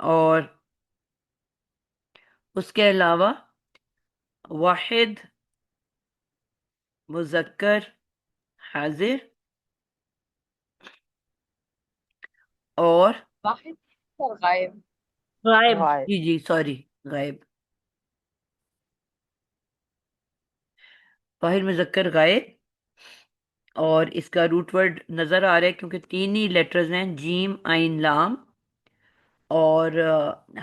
اور اس کے علاوہ واحد، مذکر، حاضر، اور واحد اور غائب. غائب، غائب. جی جی سوری، غائب. واحد، مذکر، غائب. اور اس کا روٹ ورڈ نظر آ رہا ہے کیونکہ تین ہی لیٹرز ہیں، جیم عین لام. اور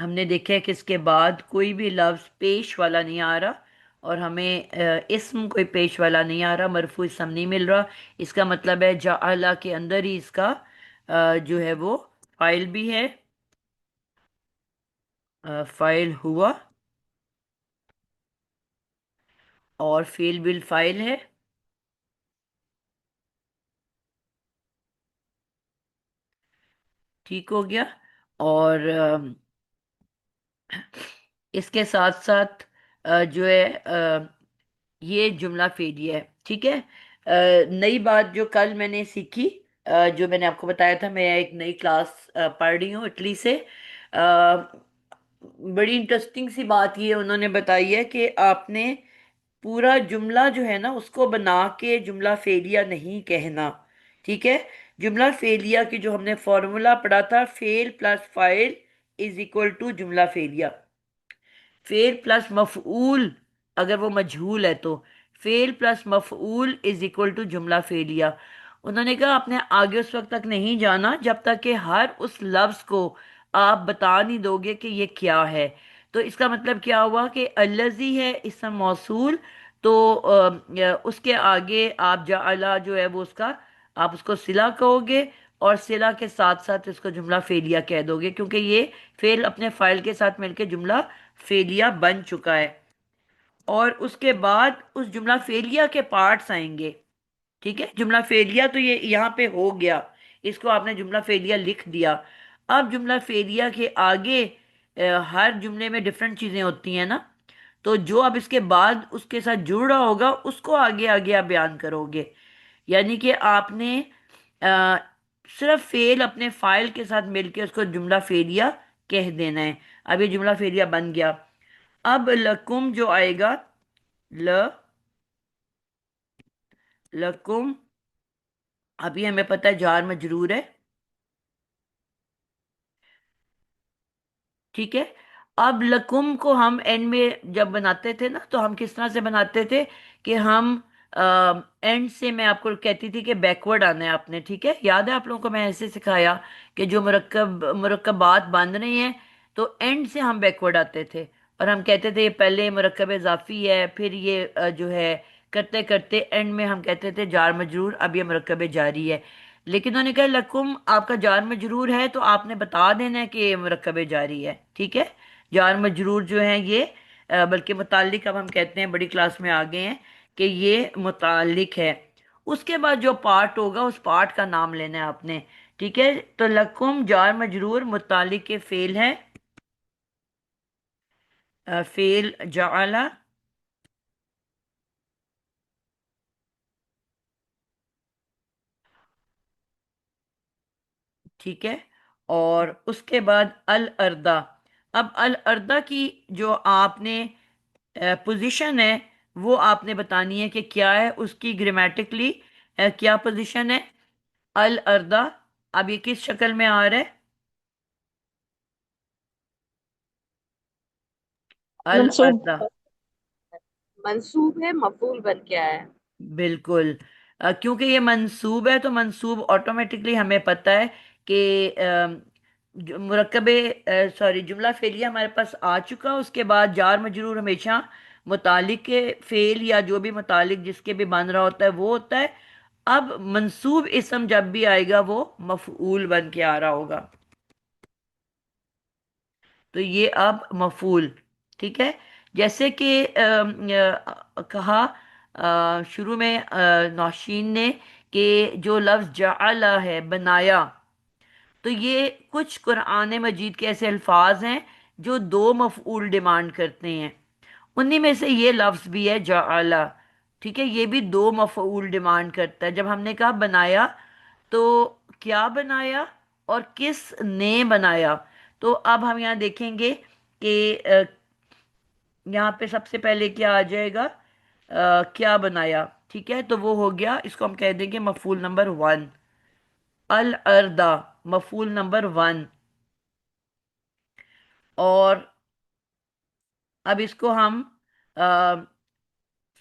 ہم نے دیکھا ہے کہ اس کے بعد کوئی بھی لفظ پیش والا نہیں آ رہا، اور ہمیں اسم کوئی پیش والا نہیں آ رہا، مرفوع اسم نہیں مل رہا. اس کا مطلب ہے جعلہ کے اندر ہی اس کا جو ہے وہ فائل بھی ہے، فائل ہوا، اور فیل بالفائل ہے. ٹھیک ہو گیا. اور اس کے ساتھ ساتھ جو ہے یہ جملہ فعلیہ ہے. ٹھیک ہے. نئی بات جو کل میں نے سیکھی، جو میں نے آپ کو بتایا تھا، میں ایک نئی کلاس پڑھ رہی ہوں اٹلی سے. آ، بڑی انٹرسٹنگ سی بات یہ انہوں نے بتائی ہے کہ آپ نے پورا جملہ جو ہے نا اس کو بنا کے جملہ فعلیہ نہیں کہنا. ٹھیک ہے. جملہ فعلیہ کی جو ہم نے فارمولا پڑھا تھا، فعل پلس فاعل از اکول ٹو جملہ فعلیہ. فعل پلس مفعول اگر وہ مجہول ہے تو فعل پلس مفعول از اکول ٹو جملہ فعلیہ. انہوں نے کہا آپ نے آگے اس وقت تک نہیں جانا جب تک کہ ہر اس لفظ کو آپ بتا نہیں دو گے کہ یہ کیا ہے. تو اس کا مطلب کیا ہوا کہ الذی ہے اسم موصول، تو اس کے آگے آپ جعلہ جو ہے وہ اس کا آپ اس کو صلہ کہو گے، اور صلہ کے ساتھ ساتھ اس کو جملہ فعلیہ کہہ دو گے، کیونکہ یہ فعل اپنے فاعل کے ساتھ مل کے جملہ فعلیہ بن چکا ہے. اور اس کے بعد اس جملہ فعلیہ کے پارٹس آئیں گے. ٹھیک ہے. جملہ فعلیہ تو یہ یہاں پہ ہو گیا، اس کو آپ نے جملہ فعلیہ لکھ دیا. اب جملہ فعلیہ کے آگے ہر جملے میں ڈفرینٹ چیزیں ہوتی ہیں نا، تو جو اب اس کے بعد اس کے ساتھ جڑ رہا ہوگا اس کو آگے آگے آپ بیان کرو گے. یعنی کہ آپ نے آ، صرف فعل اپنے فاعل کے ساتھ مل کے اس کو جملہ فعلیہ کہہ دینا ہے. اب یہ جملہ فعلیہ بن گیا. اب لکم جو آئے گا، ل لکم، ابھی ہمیں پتہ ہے جار مجرور ہے. ٹھیک ہے. اب لکم کو ہم اینڈ میں جب بناتے تھے نا تو ہم کس طرح سے بناتے تھے کہ ہم اینڈ سے، میں آپ کو کہتی تھی کہ بیکورڈ آنا ہے آپ نے. ٹھیک ہے. یاد ہے آپ لوگوں کو میں ایسے سکھایا کہ جو مرکبات باندھ رہے ہیں تو اینڈ سے ہم بیکورڈ آتے تھے، اور ہم کہتے تھے یہ پہلے مرکب اضافی ہے، پھر یہ جو ہے کرتے کرتے اینڈ میں ہم کہتے تھے جار مجرور، اب یہ مرکب جاری ہے. لیکن انہوں نے کہا لکم آپ کا جار مجرور ہے تو آپ نے بتا دینا ہے کہ یہ مرکب جاری ہے. ٹھیک ہے. جار مجرور جو ہیں یہ بلکہ متعلق اب ہم کہتے ہیں، بڑی کلاس میں آ گئے ہیں کہ یہ متعلق ہے. اس کے بعد جو پارٹ ہوگا اس پارٹ کا نام لینا ہے آپ نے. ٹھیک ہے. تو لکم جار مجرور متعلق کے فعل ہے، فعل جعل. ٹھیک ہے. اور اس کے بعد الردہ. اب الردہ کی جو آپ نے پوزیشن ہے وہ آپ نے بتانی ہے کہ کیا ہے اس کی گرامیٹکلی کیا پوزیشن ہے. الردہ اب یہ کس شکل میں آ رہا ہے؟ منصوب. الردہ. منصوب ہے، مفعول بن کے آیا ہے. بالکل. کیونکہ یہ منصوب ہے تو منصوب آٹومیٹکلی ہمیں پتہ ہے کہ مرکب سوری جملہ فعلیہ ہمارے پاس آ چکا. اس کے بعد جار مجرور ہمیشہ متعلق کے فعل یا جو بھی متعلق جس کے بھی بن رہا ہوتا ہے وہ ہوتا ہے. اب منصوب اسم جب بھی آئے گا وہ مفعول بن کے آ رہا ہوگا. تو یہ اب مفعول. ٹھیک ہے. جیسے کہ کہا شروع میں نوشین نے کہ جو لفظ جعل ہے بنایا، تو یہ کچھ قرآن مجید کے ایسے الفاظ ہیں جو دو مفعول ڈیمانڈ کرتے ہیں. انہی میں سے یہ لفظ بھی ہے جعل. ٹھیک ہے. یہ بھی دو مفعول ڈیمانڈ کرتا ہے. جب ہم نے کہا بنایا تو کیا بنایا اور کس نے بنایا. تو اب ہم یہاں دیکھیں گے کہ یہاں پہ سب سے پہلے کیا آ جائے گا، کیا بنایا، ٹھیک ہے، تو وہ ہو گیا، اس کو ہم کہہ دیں گے مفعول نمبر ون، الاردا، مفعول نمبر ون۔ اور اب اس کو ہم آ،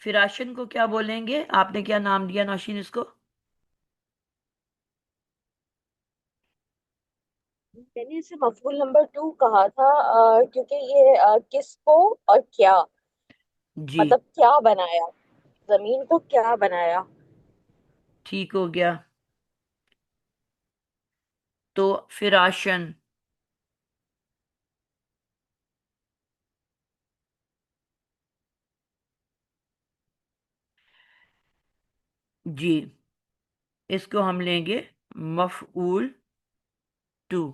فراشن کو کیا بولیں گے؟ آپ نے کیا نام دیا نوشین اس کو؟ میں نے اسے مفعول نمبر 2 کہا تھا، کیونکہ یہ کس کو اور کیا، جی، مطلب کیا بنایا، زمین کو کیا بنایا۔ ٹھیک ہو گیا، تو فراشن، جی، اس کو ہم لیں گے مفعول ٹو،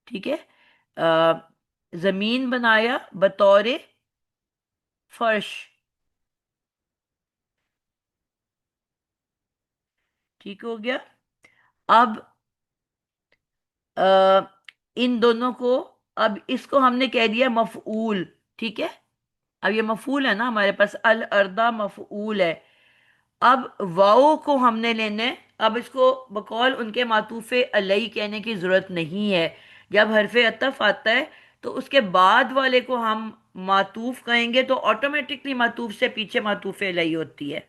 ٹھیک ہے۔ آ، زمین بنایا بطور فرش، ٹھیک ہو گیا۔ اب آ، ان دونوں کو، اب اس کو ہم نے کہہ دیا مفعول، ٹھیک ہے، اب یہ مفعول ہے نا ہمارے پاس، الاردا مفعول ہے۔ اب واؤ کو ہم نے لینا ہے، اب اس کو بقول ان کے معطوف علیہ کہنے کی ضرورت نہیں ہے۔ جب حرف عطف آتا ہے تو اس کے بعد والے کو ہم معطوف کہیں گے تو آٹومیٹکلی معطوف سے پیچھے معطوف علیہ ہوتی ہے،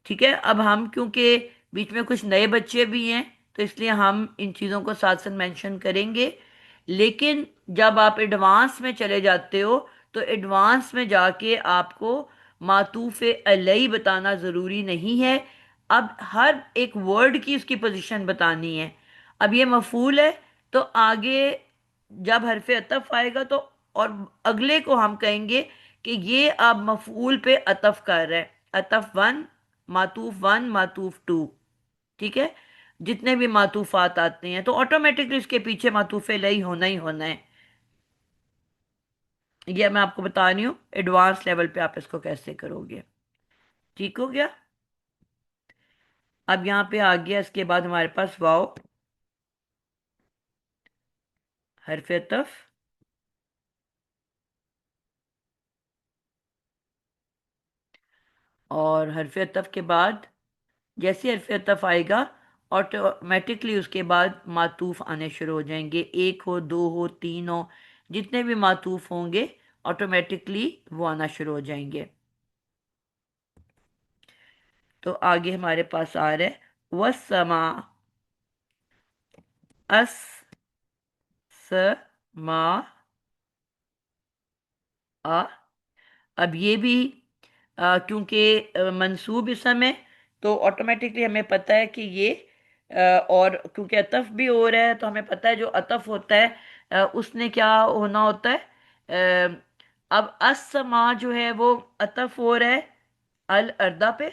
ٹھیک ہے۔ اب ہم کیونکہ بیچ میں کچھ نئے بچے بھی ہیں تو اس لیے ہم ان چیزوں کو ساتھ ساتھ مینشن کریں گے، لیکن جب آپ ایڈوانس میں چلے جاتے ہو تو ایڈوانس میں جا کے آپ کو معطوف علیہ بتانا ضروری نہیں ہے، اب ہر ایک ورڈ کی اس کی پوزیشن بتانی ہے۔ اب یہ مفعول ہے تو آگے جب حرف عطف آئے گا تو، اور اگلے کو ہم کہیں گے کہ یہ اب مفعول پہ عطف کر رہا ہے، عطف ون، معطوف ون، معطوف ٹو، ٹھیک ہے۔ جتنے بھی معطوفات آتے ہیں تو آٹومیٹکلی اس کے پیچھے معطوف علیہ ہونا ہی ہونا ہے، یہ میں آپ کو بتا رہی ہوں ایڈوانس لیول پہ آپ اس کو کیسے کرو گے، ٹھیک ہو گیا۔ اب یہاں پہ آ گیا اس کے بعد ہمارے پاس واو، حرف عطف، اور حرف عطف کے بعد جیسے حرف عطف آئے گا آٹومیٹکلی اس کے بعد معطوف آنے شروع ہو جائیں گے، ایک ہو، دو ہو، تین ہو، جتنے بھی معطوف ہوں گے آٹومیٹکلی وہ آنا شروع ہو جائیں گے۔ تو آگے ہمارے پاس آ رہا ہے وسما، اس، س، ما، آ۔ اب یہ بھی کیونکہ منصوب اسم ہے تو آٹومیٹکلی ہمیں پتہ ہے کہ یہ اور کیونکہ عطف بھی ہو رہا ہے تو ہمیں پتہ ہے جو عطف ہوتا ہے اس نے کیا ہونا ہوتا ہے، اب السما جو ہے وہ عطف ہو رہا ہے الاردا پہ،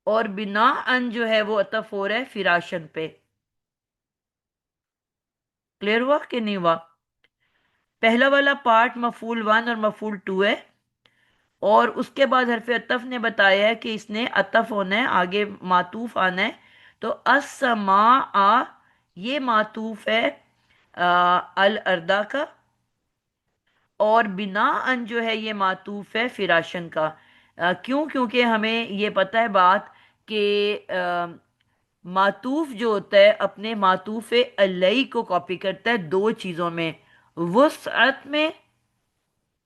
اور بنا ان جو ہے وہ عطف ہو رہا ہے فراشن پہ، کلیئر ہوا کہ نہیں ہوا؟ پہلا والا پارٹ مفعول ون اور مفعول ٹو ہے، اور اس کے بعد حرف عطف نے بتایا ہے کہ اس نے عطف ہونا ہے، آگے معطوف آنا ہے، تو السماء یہ معطوف ہے الاردا کا، اور بنا ان جو ہے یہ معطوف ہے فراشن کا۔ کیوں؟ کیونکہ ہمیں یہ پتہ ہے بات کہ معطوف جو ہوتا ہے اپنے معطوف علیہ کو کاپی کرتا ہے دو چیزوں میں، وسعت میں،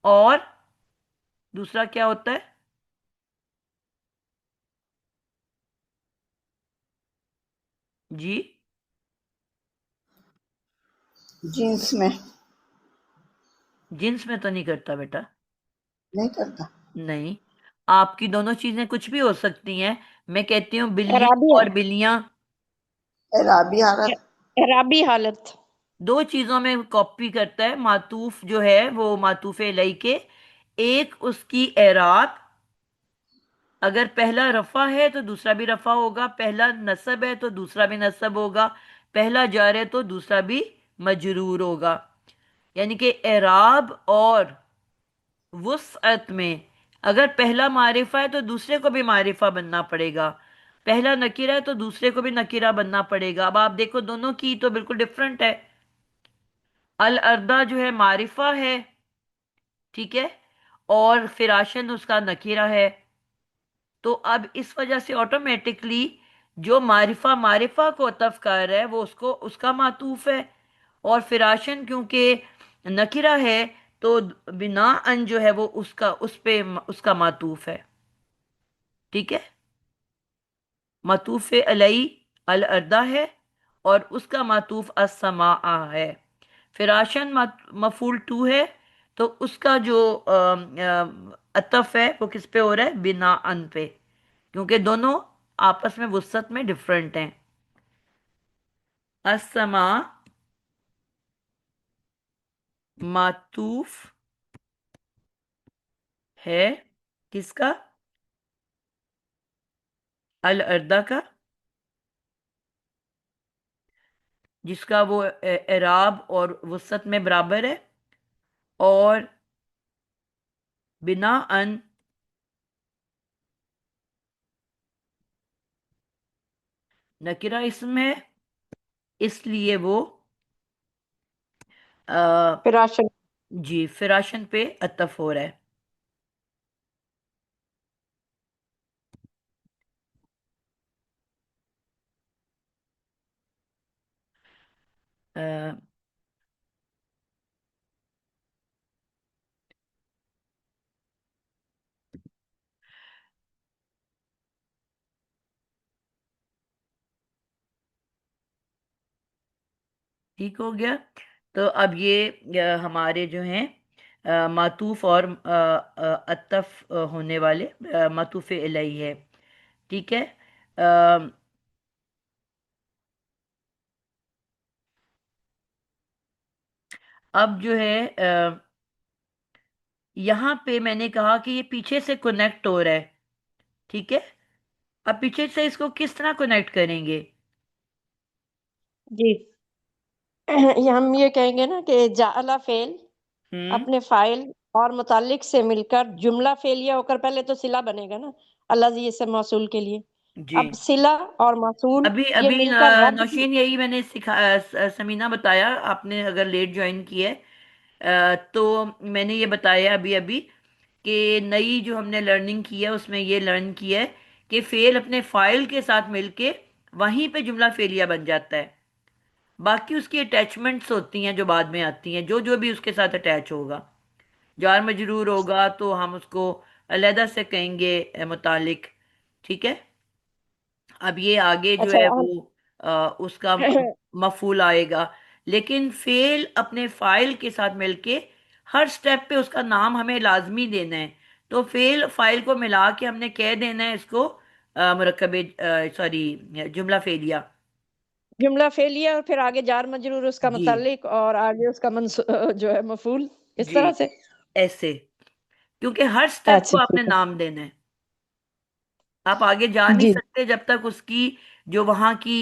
اور دوسرا کیا ہوتا ہے؟ جی، جینس میں جنس میں تو نہیں کرتا بیٹا، نہیں کرتا۔ نہیں، آپ کی دونوں چیزیں کچھ بھی ہو سکتی ہیں، میں کہتی ہوں بلی اعرابی اور بلیاں، اعرابی حالت۔ اعرابی حالت۔ دو چیزوں میں کاپی کرتا ہے معطوف جو ہے وہ معطوف علیہ کے، ایک اس کی اعراب، اگر پہلا رفع ہے تو دوسرا بھی رفع ہوگا، پہلا نصب ہے تو دوسرا بھی نصب ہوگا، پہلا جار ہے تو دوسرا بھی مجرور ہوگا، یعنی کہ اعراب اور وسعت میں اگر پہلا معرفہ ہے تو دوسرے کو بھی معرفہ بننا پڑے گا، پہلا نکرہ ہے تو دوسرے کو بھی نکرہ بننا پڑے گا۔ اب آپ دیکھو دونوں کی تو بالکل ڈفرنٹ ہے، الاردا جو ہے معرفہ ہے، ٹھیک ہے، اور فراشن اس کا نکیرہ ہے. تو اب اس وجہ سے آٹومیٹکلی جو معرفہ معرفہ کو عطف کر رہا ہے وہ اس کا معطوف ہے، اور فراشن کیونکہ نکرہ ہے تو بنا ان جو ہے وہ اس کا معطوف ہے. ٹھیک ہے، معطوف علی الاردا ہے اور اس کا معطوف السماء ہے. فراشن مفعول ٹو ہے، تو اس کا جو عطف ہے وہ کس پہ ہو رہا ہے؟ بنا ان پہ، کیونکہ دونوں آپس میں وسعت میں ڈفرنٹ ہیں. السماء معطوف ہے کس کا؟ الاردا کا، جس کا وہ اعراب اور وسعت میں برابر ہے، اور بنا ان نکرہ اسم ہے، اس لیے وہ فراشن. جی فراشن پہ عطف ہو رہا ہے. آ، ٹھیک ہو گیا. تو اب یہ ہمارے جو ہیں معطوف اور عطف ہونے والے معطوف الیہ ہے. ٹھیک ہے. آ، اب جو ہے یہاں پہ میں نے کہا کہ یہ پیچھے سے کنیکٹ ہو رہا ہے. ٹھیک ہے، اب پیچھے سے اس کو کس طرح کنیکٹ کریں گے؟ جی ہم یہ کہیں گے نا کہ جعل فعل ہوں. اپنے فاعل اور متعلق سے مل کر جملہ فعلیہ ہو کر پہلے تو صلہ بنے گا نا الذی سے موصول کے لیے. جی اب صلہ اور موصول ابھی یہ ابھی مل کر رب. نوشین یہی میں نے سمینہ بتایا، آپ نے اگر لیٹ جوائن کی ہے تو میں نے یہ بتایا ابھی ابھی کہ نئی جو ہم نے لرننگ کی ہے اس میں یہ لرن کیا ہے کہ فعل اپنے فائل کے ساتھ مل کے وہیں پہ جملہ فعلیہ بن جاتا ہے. باقی اس کی اٹیچمنٹس ہوتی ہیں جو بعد میں آتی ہیں، جو جو بھی اس کے ساتھ اٹیچ ہوگا. جار مجرور ہوگا تو ہم اس کو علیحدہ سے کہیں گے متعلق. ٹھیک ہے. اب یہ آگے جو اچھا ہے وہ اس کا مفعول آئے گا، لیکن فعل اپنے فائل کے ساتھ مل کے ہر سٹیپ پہ اس کا نام ہمیں لازمی دینا ہے. تو فعل فائل کو ملا کے ہم نے کہہ دینا ہے اس کو مرکب سوری جملہ فعلیہ. جملہ فعلیہ اور پھر آگے جار مجرور اس کا جی متعلق اور آگے اس کا جو ہے مفعول اس جی طرح سے. ایسے، کیونکہ ہر سٹیپ اچھا کو آپ نے ٹھیک ہے. نام دینا ہے. آپ آگے جا نہیں جی سکتے جب تک اس کی جو وہاں کی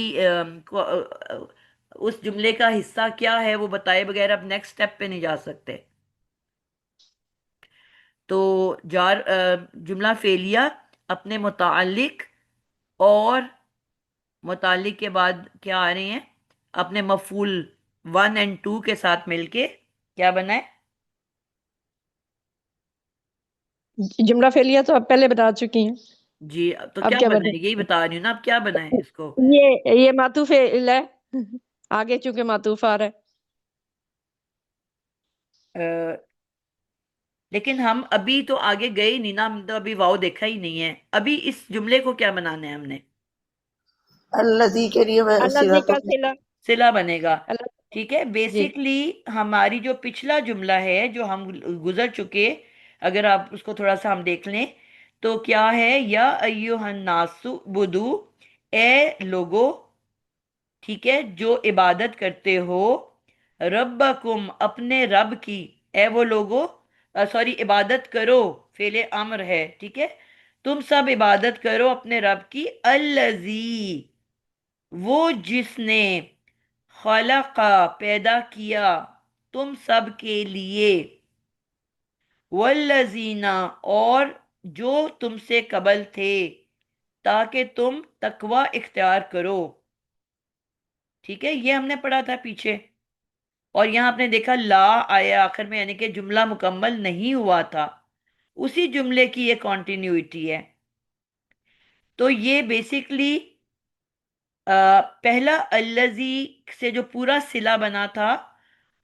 اس جملے کا حصہ کیا ہے وہ بتائے بغیر آپ نیکسٹ سٹیپ پہ نہیں جا سکتے. تو جملہ فعلیہ اپنے متعلق اور متعلق کے بعد کیا آ رہے ہیں؟ اپنے مفعول 1 اور 2 کے ساتھ مل کے کیا بنا ہے؟ جملہ فعلیہ تو اب پہلے بتا چکی ہیں. جی تو اب کیا کیا بنا بنے؟ ہے؟ یہی بتا رہی ہوں نا، اب کیا بنا ہے اس کو؟ یہ معطوف فعل ہے آگے چونکہ معطوف آ رہا ہے. لیکن ہم ابھی تو آگے گئے ہی نہیں نا، ہم تو ابھی واؤ دیکھا ہی نہیں ہے. ابھی اس جملے کو کیا بنانا ہے ہم نے؟ الذی کے لیے الذی وسیلۃ. کا صلہ. صلہ بنے گا. اللہ. ٹھیک ہے. جی بیسکلی ہماری جو پچھلا جملہ ہے جو ہم گزر چکے، اگر آپ اس کو تھوڑا سا ہم دیکھ لیں تو کیا ہے؟ یا ایوہ الناس بدو، اے لوگو، ٹھیک ہے، جو عبادت کرتے ہو، ربکم اپنے رب کی، اے وہ لوگو، سوری عبادت کرو، فعل امر ہے. ٹھیک ہے، تم سب عبادت کرو اپنے رب کی، الذی وہ جس نے، خلق پیدا کیا، تم سب کے لیے، والذین اور جو تم سے قبل تھے، تاکہ تم تقوی اختیار کرو. ٹھیک ہے، یہ ہم نے پڑھا تھا پیچھے. اور یہاں آپ نے دیکھا لا آیا آخر میں، یعنی کہ جملہ مکمل نہیں ہوا تھا، اسی جملے کی یہ کانٹینیوٹی ہے. تو یہ بیسیکلی پہلا الذی سے جو پورا صلہ بنا تھا،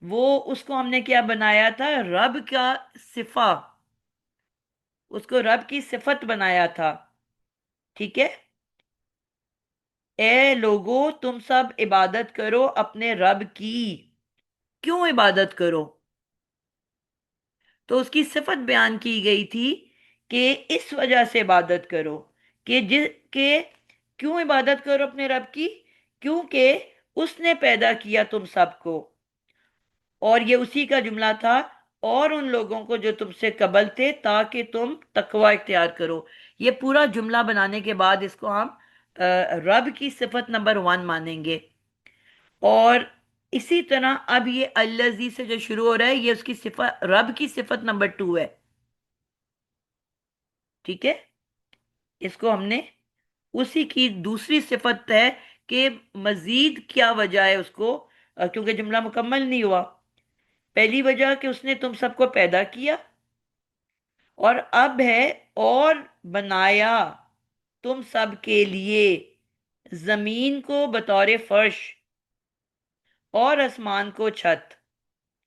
وہ اس کو ہم نے کیا بنایا تھا؟ رب کا صفہ، اس کو رب کی صفت بنایا تھا. ٹھیک ہے. اے لوگو تم سب عبادت کرو اپنے رب کی. کیوں عبادت کرو؟ تو اس کی صفت بیان کی گئی تھی کہ اس وجہ سے عبادت کرو، کہ کہ کیوں عبادت کرو اپنے رب کی؟ کیونکہ اس نے پیدا کیا تم سب کو، اور یہ اسی کا جملہ تھا، اور ان لوگوں کو جو تم سے قبل تھے، تاکہ تم تقوی اختیار کرو. یہ پورا جملہ بنانے کے بعد اس کو ہم رب کی صفت نمبر 1 مانیں گے. اور اسی طرح اب یہ الذی سے جو شروع ہو رہا ہے، یہ اس کی صفت، رب کی صفت نمبر 2 ہے. ٹھیک ہے. اس کو ہم نے اسی کی دوسری صفت ہے کہ مزید کیا وجہ ہے اس کو، کیونکہ جملہ مکمل نہیں ہوا. پہلی وجہ کہ اس نے تم سب کو پیدا کیا، اور اب ہے اور بنایا تم سب کے لیے زمین کو بطور فرش اور آسمان کو چھت.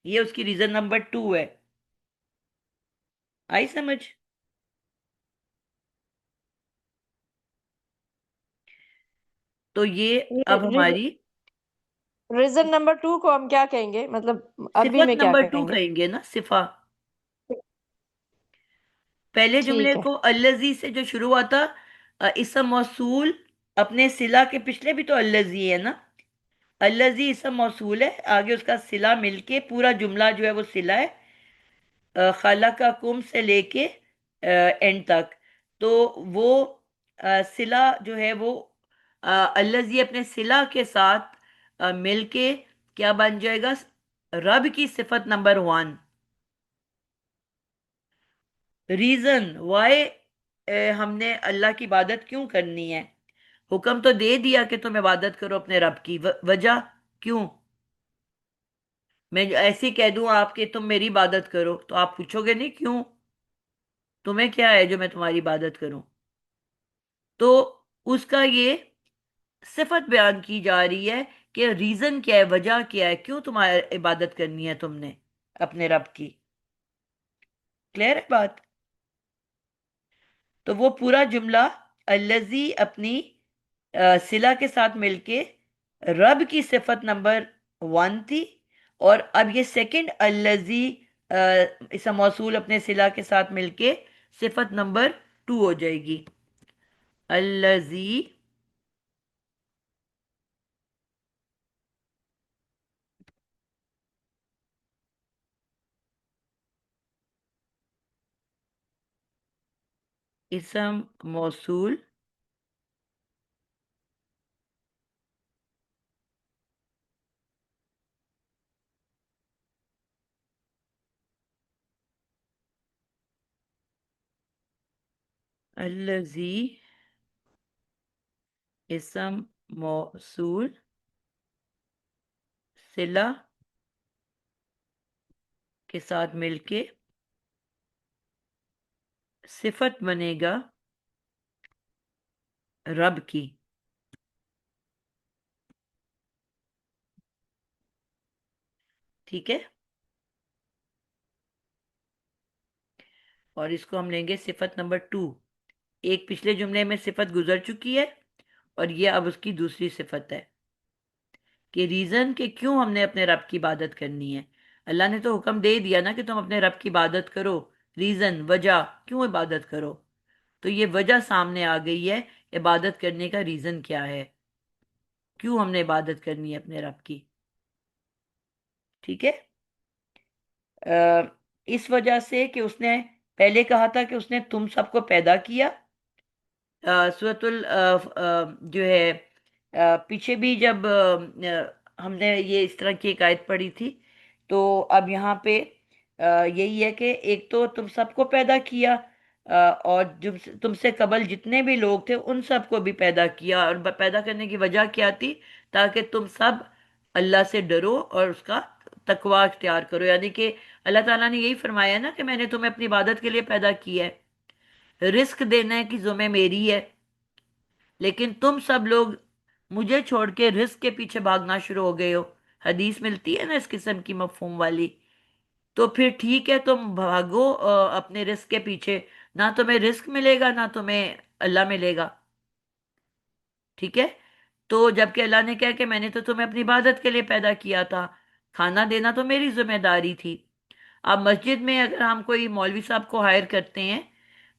یہ اس کی ریزن نمبر 2 ہے. آئی سمجھ؟ تو یہ اب ہماری ریزن نمبر 2 کو ہم کیا کہیں گے، مطلب عربی صفت میں کیا نمبر 2 کہیں گے؟ کہیں گے نا، صفہ. پہلے جملے ٹھیک ہے. کو الذی سے جو شروع ہوا تھا، اسم موصول اپنے صلہ کے، پچھلے بھی تو الذی ہے نا، الذی اسم موصول ہے، آگے اس کا صلہ مل کے پورا جملہ جو ہے وہ صلہ ہے، خلقکم سے لے کے اینڈ تک. تو وہ صلہ جو ہے وہ الذی اپنے صلہ کے ساتھ مل کے کیا بن جائے گا؟ رب کی صفت نمبر 1. ریزن وائی ہم نے اللہ کی عبادت کیوں کرنی ہے؟ حکم تو دے دیا کہ تم عبادت کرو اپنے رب کی، وجہ کیوں؟ میں ایسے ہی کہہ دوں آپ کہ تم میری عبادت کرو تو آپ پوچھو گے نہیں کیوں؟ تمہیں کیا ہے جو میں تمہاری عبادت کروں؟ تو اس کا یہ صفت بیان کی جا رہی ہے کہ ریزن کیا ہے، وجہ کیا ہے، کیوں تمہاری عبادت کرنی ہے تم نے اپنے رب کی. کلیئر ہے بات؟ تو وہ پورا جملہ الذی اپنی صلہ کے ساتھ مل کے رب کی صفت نمبر 1 تھی، اور اب یہ سیکنڈ الذی اسم موصول اپنے صلہ کے ساتھ مل کے صفت نمبر 2 ہو جائے گی. الذی اسم موصول الذی اسم موصول صلہ کے ساتھ مل کے صفت بنے گا رب کی. ٹھیک ہے. اور اس کو ہم لیں گے صفت نمبر 2. ایک پچھلے جملے میں صفت گزر چکی ہے، اور یہ اب اس کی دوسری صفت ہے کہ ریزن کہ کیوں ہم نے اپنے رب کی عبادت کرنی ہے. اللہ نے تو حکم دے دیا نا کہ تم اپنے رب کی عبادت کرو، ریزن وجہ کیوں عبادت کرو. تو یہ وجہ سامنے آ گئی ہے، عبادت کرنے کا ریزن کیا ہے، کیوں ہم نے عبادت کرنی ہے اپنے رب کی. ٹھیک ہے. اس وجہ سے کہ اس نے پہلے کہا تھا کہ اس نے تم سب کو پیدا کیا. سورۃ جو ہے پیچھے بھی جب ہم نے یہ اس طرح کی ایک آیت پڑھی تھی، تو اب یہاں پہ یہی ہے کہ ایک تو تم سب کو پیدا کیا، اور تم سے قبل جتنے بھی لوگ تھے ان سب کو بھی پیدا کیا. اور پیدا کرنے کی وجہ کیا تھی؟ تاکہ تم سب اللہ سے ڈرو اور اس کا تقوی اختیار کرو، یعنی کہ اللہ تعالیٰ نے یہی فرمایا نا کہ میں نے تمہیں اپنی عبادت کے لیے پیدا کیا ہے، رزق دینے کی ذمہ میری ہے، لیکن تم سب لوگ مجھے چھوڑ کے رزق کے پیچھے بھاگنا شروع ہو گئے ہو۔ حدیث ملتی ہے نا اس قسم کی مفہوم والی، تو پھر ٹھیک ہے تم بھاگو اپنے رزق کے پیچھے، نہ تمہیں رزق ملے گا نہ تمہیں اللہ ملے گا، ٹھیک ہے؟ تو جب کہ اللہ نے کہا کہ میں نے تو تمہیں اپنی عبادت کے لیے پیدا کیا تھا، کھانا دینا تو میری ذمہ داری تھی۔ اب مسجد میں اگر ہم کوئی مولوی صاحب کو ہائر کرتے ہیں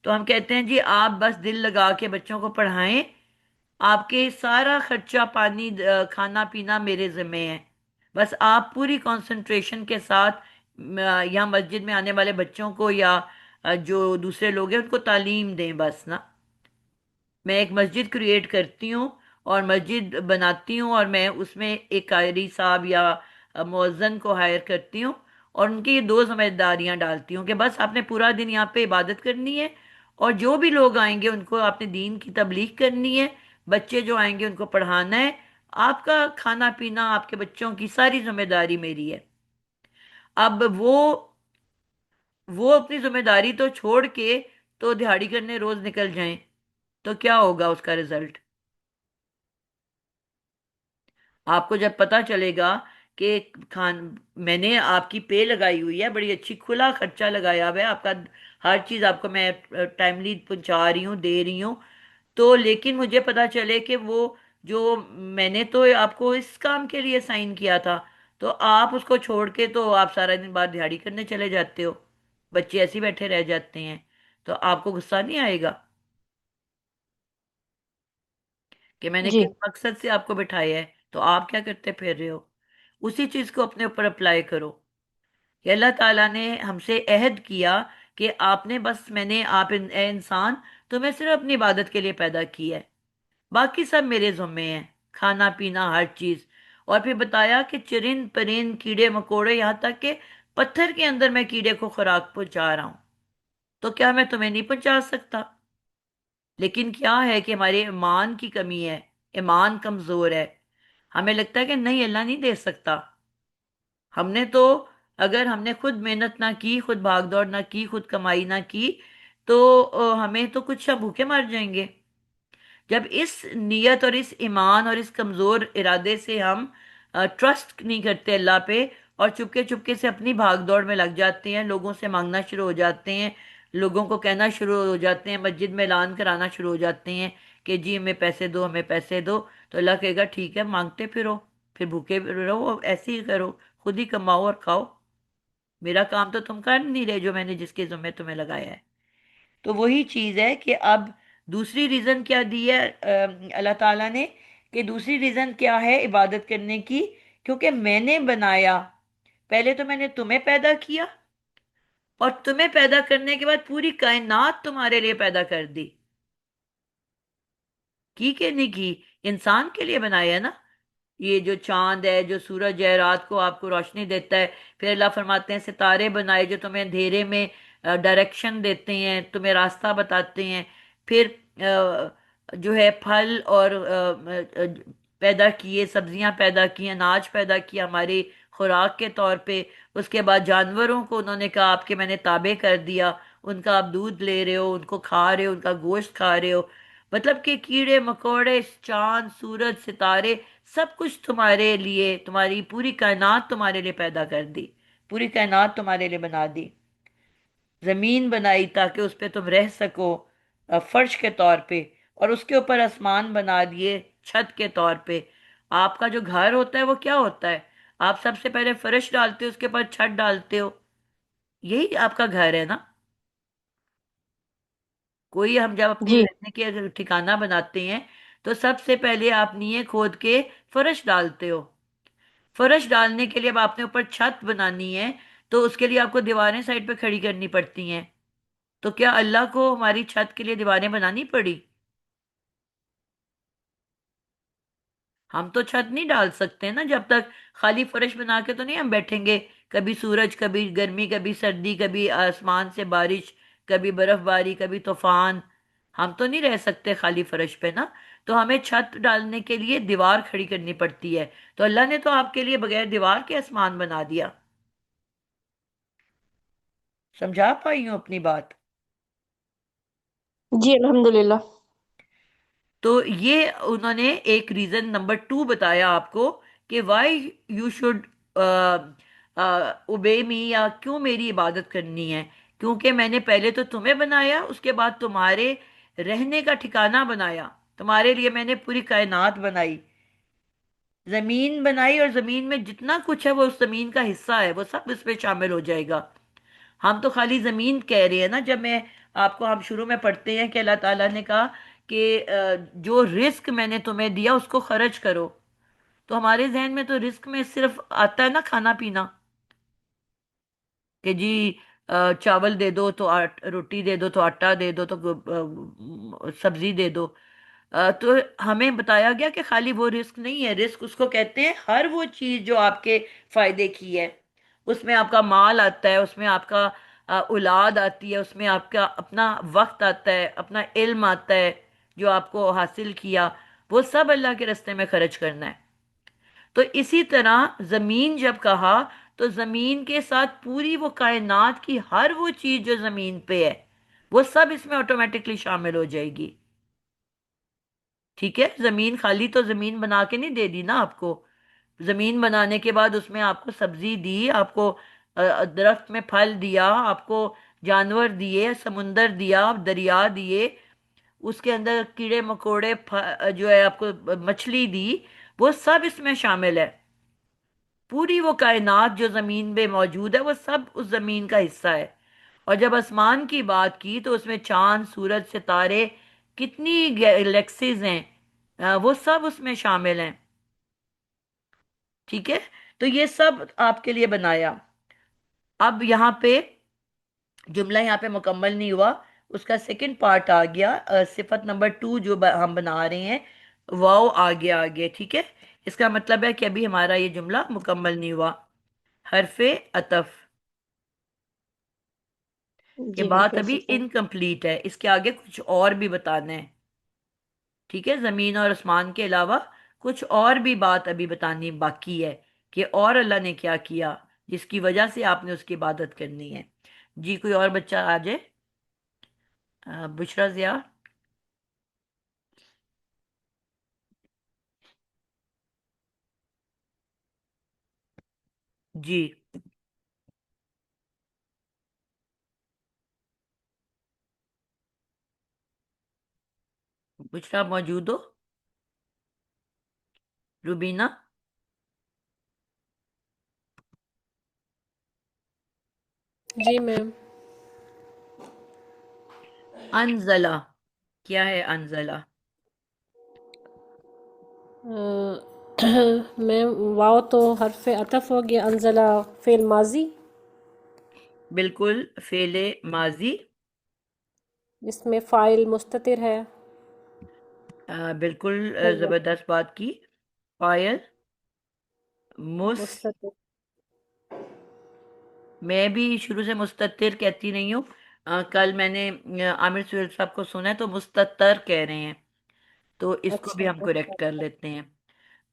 تو ہم کہتے ہیں جی آپ بس دل لگا کے بچوں کو پڑھائیں، آپ کے سارا خرچہ پانی کھانا پینا میرے ذمہ ہے، بس آپ پوری کنسنٹریشن کے ساتھ یہاں مسجد میں آنے والے بچوں کو یا جو دوسرے لوگ ہیں ان کو تعلیم دیں بس نا۔ میں ایک مسجد کریٹ کرتی ہوں اور مسجد بناتی ہوں، اور میں اس میں ایک قاری صاحب یا مؤذن کو ہائر کرتی ہوں، اور ان کی یہ دو ذمہ داریاں ڈالتی ہوں کہ بس آپ نے پورا دن یہاں پہ عبادت کرنی ہے، اور جو بھی لوگ آئیں گے ان کو آپ نے دین کی تبلیغ کرنی ہے، بچے جو آئیں گے ان کو پڑھانا ہے، آپ کا کھانا پینا آپ کے بچوں کی ساری ذمہ داری میری ہے۔ اب وہ اپنی ذمہ داری تو چھوڑ کے تو دہاڑی کرنے روز نکل جائیں تو کیا ہوگا اس کا رزلٹ؟ آپ کو جب پتا چلے گا کہ میں نے آپ کی پے لگائی ہوئی ہے، بڑی اچھی کھلا خرچہ لگایا ہوا ہے آپ کا، ہر چیز آپ کو میں ٹائملی پہنچا رہی ہوں دے رہی ہوں، تو لیکن مجھے پتا چلے کہ وہ جو میں نے تو آپ کو اس کام کے لیے سائن کیا تھا، تو آپ اس کو چھوڑ کے تو آپ سارا دن بعد دہاڑی کرنے چلے جاتے ہو، بچے ایسے ہی بیٹھے رہ جاتے ہیں، تو آپ کو غصہ نہیں آئے گا کہ میں نے جی کس مقصد سے آپ کو بٹھایا ہے؟ تو آپ کیا کرتے پھر رہے ہو؟ اسی چیز کو اپنے اوپر اپلائی کرو کہ اللہ تعالیٰ نے ہم سے عہد کیا کہ آپ نے بس اے انسان تمہیں صرف اپنی عبادت کے لیے پیدا کیا ہے، باقی سب میرے ذمے ہیں، کھانا پینا ہر چیز، اور پھر بتایا کہ چرند پرند کیڑے مکوڑے یہاں تک کہ پتھر کے اندر میں کیڑے کو خوراک پہنچا رہا ہوں، تو کیا میں تمہیں نہیں پہنچا سکتا؟ لیکن کیا ہے کہ ہمارے ایمان کی کمی ہے، ایمان کمزور ہے، ہمیں لگتا ہے کہ نہیں اللہ نہیں دے سکتا۔ ہم نے تو اگر ہم نے خود محنت نہ کی، خود بھاگ دوڑ نہ کی، خود کمائی نہ کی، تو ہمیں تو کچھ بھوکے مر جائیں گے۔ جب اس نیت اور اس ایمان اور اس کمزور ارادے سے ہم ٹرسٹ نہیں کرتے اللہ پہ، اور چپکے چپکے سے اپنی بھاگ دوڑ میں لگ جاتے ہیں، لوگوں سے مانگنا شروع ہو جاتے ہیں، لوگوں کو کہنا شروع ہو جاتے ہیں، مسجد میں اعلان کرانا شروع ہو جاتے ہیں کہ جی ہمیں پیسے دو ہمیں پیسے دو، تو اللہ کہے گا ٹھیک ہے مانگتے پھرو، پھر بھوکے رہو، ایسے ہی کرو، خود ہی کماؤ اور کھاؤ، میرا کام تو تم کر نہیں رہے جو میں نے جس کے ذمہ تمہیں لگایا ہے۔ تو وہی چیز ہے کہ اب دوسری ریزن کیا دی ہے اللہ تعالیٰ نے، کہ دوسری ریزن کیا ہے عبادت کرنے کی؟ کیونکہ میں نے بنایا، پہلے تو میں نے تمہیں پیدا کیا، اور تمہیں پیدا کرنے کے بعد پوری کائنات تمہارے لیے پیدا کر دی، کی کہ نہیں کی؟ انسان کے لیے بنایا نا، یہ جو چاند ہے جو سورج ہے رات کو آپ کو روشنی دیتا ہے، پھر اللہ فرماتے ہیں ستارے بنائے جو تمہیں اندھیرے میں ڈائریکشن دیتے ہیں، تمہیں راستہ بتاتے ہیں، پھر جو ہے پھل اور پیدا کیے، سبزیاں پیدا کی، اناج پیدا کیا ہماری خوراک کے طور پہ، اس کے بعد جانوروں کو انہوں نے کہا آپ کے میں نے تابع کر دیا، ان کا آپ دودھ لے رہے ہو، ان کو کھا رہے ہو، ان کا گوشت کھا رہے ہو، مطلب کہ کیڑے مکوڑے چاند سورج ستارے سب کچھ تمہارے لیے، تمہاری پوری کائنات تمہارے لیے پیدا کر دی، پوری کائنات تمہارے لیے بنا دی، زمین بنائی تاکہ اس پہ تم رہ سکو فرش کے طور پہ، اور اس کے اوپر آسمان بنا دیے چھت کے طور پہ۔ آپ کا جو گھر ہوتا ہے وہ کیا ہوتا ہے؟ آپ سب سے پہلے فرش ڈالتے ہو، اس کے بعد چھت ڈالتے ہو، یہی آپ کا گھر ہے نا۔ کوئی ہم جب اپنی جی رہنے کے اگر ٹھکانہ بناتے ہیں تو سب سے پہلے آپ نیے کھود کے فرش ڈالتے ہو، فرش ڈالنے کے لیے اب آپ نے اوپر چھت بنانی ہے تو اس کے لیے آپ کو دیواریں سائڈ پہ کھڑی کرنی پڑتی ہیں، تو کیا اللہ کو ہماری چھت کے لیے دیواریں بنانی پڑی؟ ہم تو چھت نہیں ڈال سکتے نا جب تک، خالی فرش بنا کے تو نہیں ہم بیٹھیں گے، کبھی سورج کبھی گرمی کبھی سردی، کبھی آسمان سے بارش، کبھی برف باری کبھی طوفان، ہم تو نہیں رہ سکتے خالی فرش پہ نا۔ تو ہمیں چھت ڈالنے کے لیے دیوار کھڑی کرنی پڑتی ہے، تو اللہ نے تو آپ کے لیے بغیر دیوار کے آسمان بنا دیا۔ سمجھا پائی ہوں اپنی بات؟ جی الحمدللہ۔ تو یہ انہوں نے ایک ریزن نمبر 2 بتایا آپ کو کہ وائی یو شوڈ اوبے می، یا کیوں میری عبادت کرنی ہے، کیونکہ میں نے پہلے تو تمہیں بنایا، اس کے بعد تمہارے رہنے کا ٹھکانہ بنایا، تمہارے لیے میں نے پوری کائنات بنائی، زمین بنائی، اور زمین میں جتنا کچھ ہے وہ اس زمین کا حصہ ہے، وہ سب اس میں شامل ہو جائے گا۔ ہم تو خالی زمین کہہ رہے ہیں نا، جب میں آپ کو، ہم شروع میں پڑھتے ہیں کہ اللہ تعالیٰ نے کہا کہ جو رزق میں نے تمہیں دیا اس کو خرچ کرو، تو ہمارے ذہن میں تو رزق میں صرف آتا ہے نا کھانا پینا، کہ جی چاول دے دو تو روٹی دے دو، تو آٹا دے دو تو سبزی دے دو۔ تو ہمیں بتایا گیا کہ خالی وہ رزق نہیں ہے، رزق اس کو کہتے ہیں ہر وہ چیز جو آپ کے فائدے کی ہے، اس میں آپ کا مال آتا ہے، اس میں آپ کا اولاد آتی ہے، اس میں آپ کا اپنا وقت آتا ہے، اپنا علم آتا ہے جو آپ کو حاصل کیا، وہ سب اللہ کے راستے میں خرچ کرنا ہے۔ تو اسی طرح زمین جب کہا تو زمین کے ساتھ پوری وہ کائنات کی ہر وہ چیز جو زمین پہ ہے وہ سب اس میں آٹومیٹکلی شامل ہو جائے گی۔ ٹھیک ہے، زمین خالی تو زمین بنا کے نہیں دے دی نا آپ کو، زمین بنانے کے بعد اس میں آپ کو سبزی دی، آپ کو درخت میں پھل دیا، آپ کو جانور دیے، سمندر دیا، دریا دیے، اس کے اندر کیڑے مکوڑے جو ہے آپ کو مچھلی دی، وہ سب اس میں شامل ہے۔ پوری وہ کائنات جو زمین پہ موجود ہے وہ سب اس زمین کا حصہ ہے۔ اور جب آسمان کی بات کی تو اس میں چاند، سورج، ستارے، کتنی گیلیکسیز ہیں، وہ سب اس میں شامل ہیں۔ ٹھیک ہے، تو یہ سب آپ کے لیے بنایا۔ اب یہاں پہ جملہ یہاں پہ مکمل نہیں ہوا، اس کا سیکنڈ پارٹ آ گیا، صفت نمبر 2 جو ہم بنا رہے ہیں، واو آ گیا آگے۔ ٹھیک ہے، اس کا مطلب ہے کہ ابھی ہمارا یہ جملہ مکمل نہیں ہوا۔ حرف عطف، یہ جی بات بالکل ابھی صحیح۔ انکمپلیٹ ہے، اس کے آگے کچھ اور بھی بتانا ہے۔ ٹھیک ہے، زمین اور آسمان کے علاوہ کچھ اور بھی بات ابھی بتانی باقی ہے کہ اور اللہ نے کیا کیا جس کی وجہ سے آپ نے اس کی عبادت کرنی ہے۔ جی کوئی اور بچہ آ جائے، بشرا ضیاء۔ جی بشرا موجود ہو؟ روبینہ؟ جی میم۔ انزلہ، کیا ہے انزلہ؟ میم واو تو حرف عطف ہو گیا، انزلہ فعل ماضی بالکل، فعل ماضی۔ جس میں فاعل مستتر ہے۔ بالکل، طیب زبردست بات کی۔ فاعل مس، مستتر۔ میں بھی شروع سے مستتر کہتی نہیں ہوں، کل میں نے عامر سہیل صاحب کو سنا ہے تو مستتر کہہ رہے ہیں، تو اس کو اچھا بھی ہم کریکٹ کر لیتے ہیں۔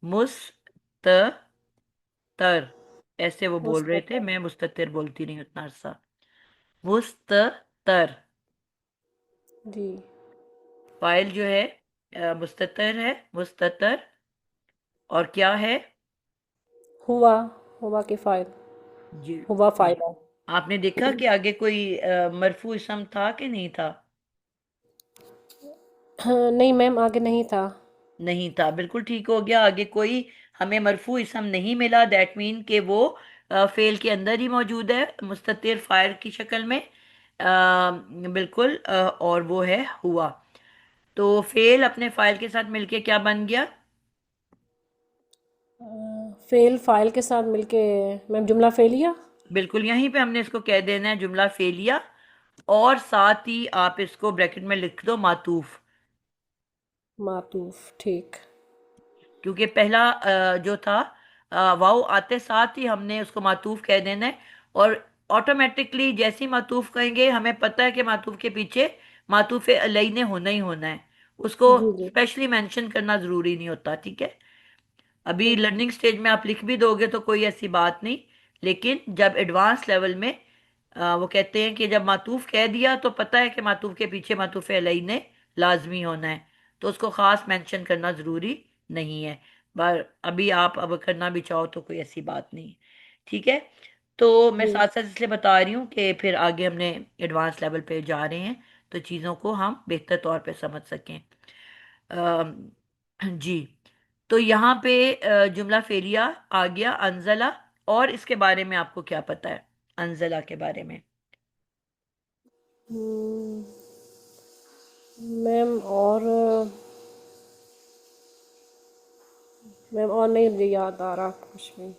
مستتر، ایسے وہ بول رہے تھے، مستتر میں مستتر بولتی نہیں اتنا عرصہ۔ مستتر، جی۔ فاعل جو ہے مستتر ہے، مستتر، اور کیا ہے؟ ہوا، ہوا کے فاعل، جی، ہوا فاعل ہے۔ آپ نے دیکھا کہ آگے کوئی مرفوع اسم تھا کہ نہیں تھا؟ نہیں میم آگے نہیں تھا۔ نہیں تھا، بالکل ٹھیک ہو گیا، آگے کوئی ہمیں مرفوع اسم نہیں ملا، دیٹ مین کہ وہ فعل کے اندر ہی موجود ہے مستتر فاعل کی شکل میں، بالکل، اور وہ ہے ہوا۔ تو فعل اپنے فاعل کے ساتھ مل کے کیا بن گیا؟ فعل فاعل کے ساتھ مل کے میم جملہ فعلیہ۔ بالکل، یہیں پہ ہم نے اس کو کہہ دینا ہے جملہ فعلیہ، اور ساتھ ہی آپ اس کو بریکٹ میں لکھ دو معطوف، معطوف، ٹھیک۔ کیونکہ پہلا جو تھا واؤ آتے ساتھ ہی ہم نے اس کو معطوف کہہ دینا ہے، اور آٹومیٹکلی جیسی معطوف کہیں گے ہمیں پتہ ہے کہ معطوف کے پیچھے معطوف علیہ نے ہونا ہی ہونا ہے، اس کو جی جی اسپیشلی مینشن کرنا ضروری نہیں ہوتا، ٹھیک ہے؟ ابھی لرننگ سٹیج میں آپ لکھ بھی دو گے تو کوئی ایسی بات نہیں، لیکن جب ایڈوانس لیول میں وہ کہتے ہیں کہ جب معطوف کہہ دیا تو پتہ ہے کہ معطوف کے پیچھے معطوف علیہ نے لازمی ہونا ہے، تو اس کو خاص مینشن کرنا ضروری نہیں ہے، پر ابھی آپ اب کرنا بھی چاہو تو کوئی ایسی بات نہیں، ٹھیک ہے؟ تو میں جی ساتھ ساتھ اس لیے بتا رہی ہوں کہ پھر آگے ہم نے ایڈوانس لیول پہ جا رہے ہیں تو چیزوں کو ہم بہتر طور پہ سمجھ سکیں۔ آم، جی، تو یہاں پہ جملہ فعلیہ آ گیا انزلہ، اور اس کے بارے میں آپ کو کیا پتا ہے انزلہ کے بارے میں؟ ہم، میم اور میم اور نہیں مجھے یاد آ رہا کچھ بھی۔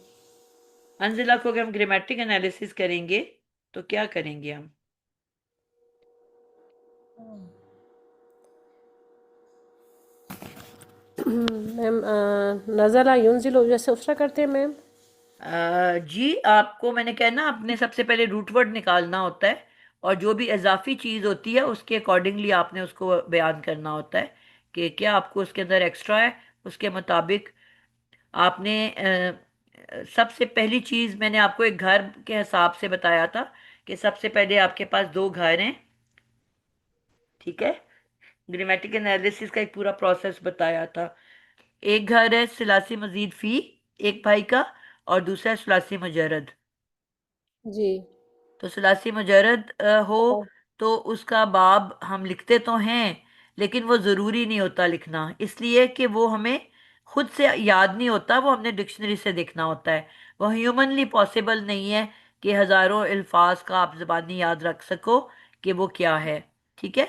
انزلہ کو اگر ہم گرامیٹک انالیسس کریں گے تو کیا کریں گے ہم؟ میم نزلہ ینزل جیسے اس طرح کرتے ہیں میم؟ جی، آپ کو میں نے کہا نا آپ نے سب سے پہلے روٹ ورڈ نکالنا ہوتا ہے، اور جو بھی اضافی چیز ہوتی ہے اس کے اکارڈنگلی آپ نے اس کو بیان کرنا ہوتا ہے کہ کیا آپ کو اس کے اندر ایکسٹرا ہے، اس کے مطابق آپ نے سب سے پہلی چیز میں نے آپ کو ایک گھر کے حساب سے بتایا تھا کہ سب سے پہلے آپ کے پاس دو گھر ہیں، ٹھیک ہے؟ گرامیٹک انالیسس کا ایک پورا پروسیس بتایا تھا۔ ایک گھر ہے ثلاثی مزید فی ایک بھائی کا، اور دوسرا ہے ثلاثی مجرد۔ جی تو ثلاثی مجرد ہو تو اس کا باب ہم لکھتے تو ہیں، لیکن وہ ضروری نہیں ہوتا لکھنا، اس لیے کہ وہ ہمیں خود سے یاد نہیں ہوتا، وہ ہم نے ڈکشنری سے دیکھنا ہوتا ہے۔ وہ ہیومنلی پاسبل نہیں ہے کہ ہزاروں الفاظ کا آپ زبانی یاد رکھ سکو کہ وہ کیا ہے، ٹھیک ہے؟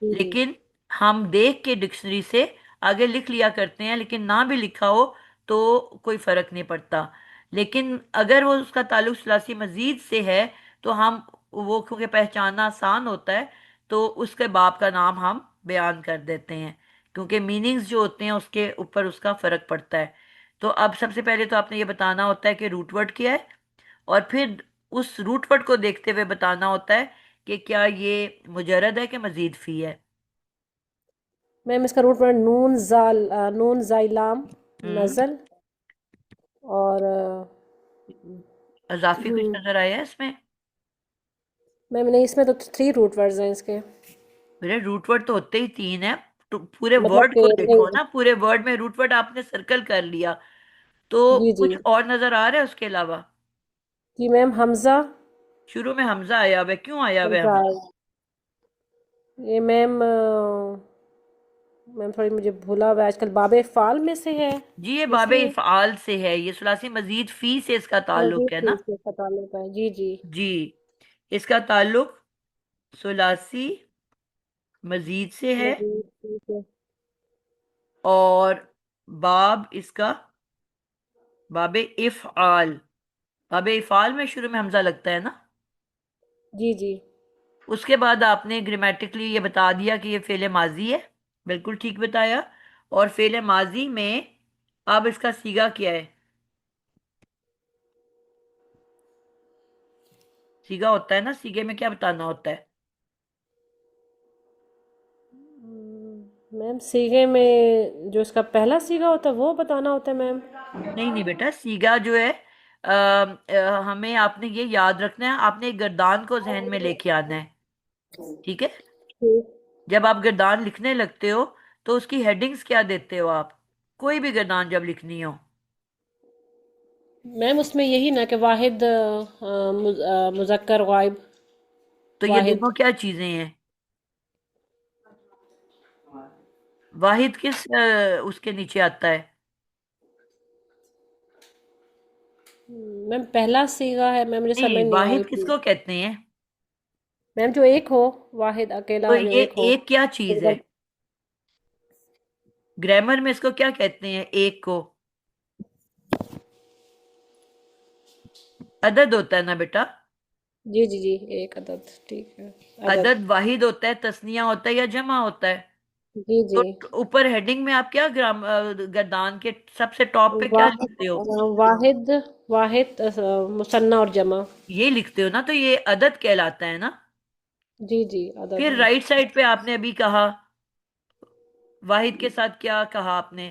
جی جی لیکن ہم دیکھ کے ڈکشنری سے آگے لکھ لیا کرتے ہیں، لیکن نہ بھی لکھا ہو تو کوئی فرق نہیں پڑتا۔ لیکن اگر وہ اس کا تعلق ثلاثی مزید سے ہے تو ہم وہ کیونکہ پہچاننا آسان ہوتا ہے تو اس کے باب کا نام ہم بیان کر دیتے ہیں، کیونکہ میننگز جو ہوتے ہیں اس کے اوپر اس کا فرق پڑتا ہے۔ تو اب سب سے پہلے تو آپ نے یہ بتانا ہوتا ہے کہ روٹ ورڈ کیا ہے، اور پھر اس روٹ ورڈ کو دیکھتے ہوئے بتانا ہوتا ہے کہ کیا یہ مجرد ہے کہ مزید فی ہے۔ میم اس کا روٹ ورڈ نون زائلام ہوں نزل، اور اضافی کچھ نظر آیا ہے اس میں؟ میم نہیں، اس میں تو 3 روٹ ورڈز ہیں اس کے، میرے روٹ ورڈ تو ہوتے ہی تین ہیں، تو پورے مطلب ورڈ کہ کو دیکھو نہیں۔ نا، پورے ورڈ میں روٹ ورڈ آپ نے سرکل کر لیا تو جی جی کچھ اور نظر آ رہا ہے اس کے علاوہ؟ جی میم حمزہ، شروع میں حمزہ آیا ہوا ہے، کیوں آیا ہوا ہے حمزہ حمزہ؟ ہے یہ میم میم تھوڑی مجھے بھولا ہوا ہے آج کل، باب فعال میں سے ہے جی یہ اس باب لیے افعال سے ہے، یہ ثلاثی مزید فی سے اس کا مزید تعلق ہے نا؟ چیز سے پتہ لگتا ہے۔ جی جی جی، اس کا تعلق ثلاثی مزید سے ہے، مزید ٹھیک ہے۔ اور باب اس کا باب افعال، باب افعال میں شروع میں حمزہ لگتا ہے نا؟ جی جی اس کے بعد آپ نے گرامیٹکلی یہ بتا دیا کہ یہ فعل ماضی ہے، بالکل ٹھیک بتایا، اور فعل ماضی میں اب اس کا صیغہ کیا ہے؟ صیغہ ہوتا ہے نا، صیغے میں کیا بتانا ہوتا ہے؟ میم سیگے میں جو اس کا پہلا سیگا ہوتا ہے وہ بتانا ہوتا ہے میم؟ نہیں نہیں بیٹا، صیغہ جو ہے ہمیں آپ نے یہ یاد رکھنا ہے، آپ نے ایک گردان کو ذہن میں لے کے آنا ہے، ٹھیک ہے؟ ٹھیک جب آپ گردان لکھنے لگتے ہو تو اس کی ہیڈنگز کیا دیتے ہو آپ؟ کوئی بھی گردان جب لکھنی ہو میم اس میں یہی نا کہ واحد مذکر غائب تو یہ واحد۔ دونوں کیا چیزیں ہیں؟ واحد کس اس کے نیچے آتا ہے؟ میم پہلا سیگا ہے میم، مجھے سمجھ نہیں، نہیں آ رہی واحد کس پلیز۔ کو کہتے ہیں؟ میم جو ایک ہو، واحد تو اکیلا جو یہ ایک ہو۔ ایک کیا چیز ہے؟ گرامر میں اس کو کیا کہتے ہیں ایک کو؟ عدد ہوتا ہے نا بیٹا؟ جی جی جی ایک عدد، ٹھیک ہے عدد۔ عدد واحد ہوتا ہے، تثنیہ ہوتا ہے یا جمع ہوتا ہے؟ جی تو جی اوپر ہیڈنگ میں آپ کیا گردان کے سب سے ٹاپ پہ کیا واحد لکھتے ہو؟ واحد واحد مثنیٰ اور جمع۔ یہ لکھتے ہو نا، تو یہ عدد کہلاتا ہے نا؟ جی جی عدد پھر ہے۔ رائٹ سائڈ پہ آپ نے ابھی کہا واحد کے ساتھ کیا کہا آپ نے؟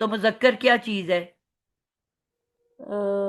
تو مذکر کیا چیز ہے؟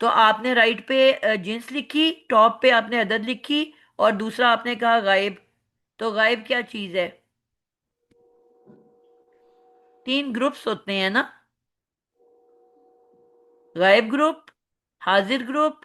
تو آپ نے رائٹ پہ جنس لکھی، ٹاپ پہ آپ نے عدد لکھی، اور دوسرا آپ نے کہا غائب. تو غائب کیا چیز ہے؟ تین گروپس ہوتے ہیں نا، غائب گروپ، حاضر گروپ،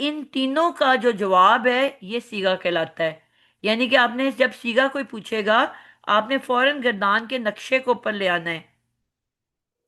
ان تینوں کا جو جواب ہے یہ صیغہ کہلاتا ہے. یعنی کہ آپ نے جب صیغہ کوئی پوچھے گا، آپ نے فوراً گردان کے نقشے کو اوپر لے آنا ہے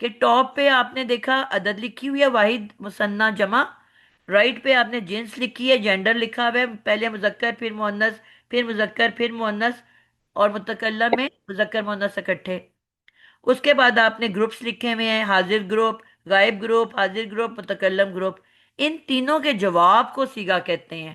کہ ٹاپ پہ آپ نے دیکھا عدد لکھی ہوئی ہے، واحد مثنیٰ جمع. رائٹ پہ آپ نے جنس لکھی ہے، جینڈر لکھا ہوا ہے، پہلے مذکر پھر مؤنث پھر مذکر پھر مؤنث، اور متکلم میں مذکر مؤنث اکٹھے. اس کے بعد آپ نے گروپس لکھے ہوئے ہیں، حاضر گروپ، غائب گروپ، حاضر گروپ، متکلم گروپ. ان تینوں کے جواب کو صیغہ کہتے ہیں.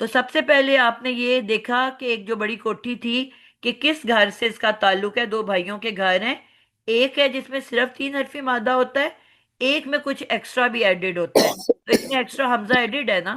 تو سب سے پہلے آپ نے یہ دیکھا کہ ایک جو بڑی کوٹھی تھی کہ کس گھر سے اس کا تعلق ہے. دو بھائیوں کے گھر ہیں، ایک ہے جس میں صرف تین حرفی مادہ ہوتا ہے، ایک میں کچھ ایکسٹرا بھی ایڈڈ ہوتا ہے. تو اس میں ایکسٹرا حمزہ ایڈڈ ہے نا،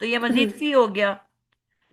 تو یہ مزید فی ہو گیا.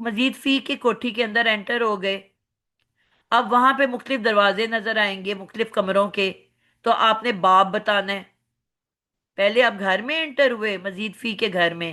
مزید فی کی کوٹھی کے اندر انٹر ہو گئے. اب وہاں پہ مختلف دروازے نظر آئیں گے مختلف کمروں کے. تو آپ نے باب بتانا ہے. پہلے آپ گھر میں انٹر ہوئے مزید فی کے گھر میں،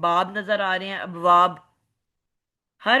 باب نظر آ رہے ہیں، ابواب. ہر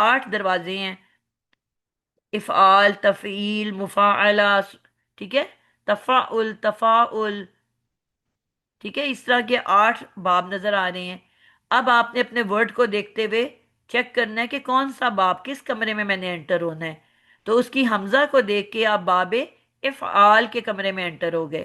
8 دروازے ہیں، افعال، تفعیل، مفاعلہ، ٹھیک ہے، تفاعل، تفاعل، ٹھیک ہے، اس طرح کے 8 باب نظر آ رہے ہیں. اب آپ نے اپنے ورڈ کو دیکھتے ہوئے چیک کرنا ہے کہ کون سا باب کس کمرے میں نے انٹر ہونا ہے. تو اس کی حمزہ کو دیکھ کے آپ باب افعال کے کمرے میں انٹر ہو گئے.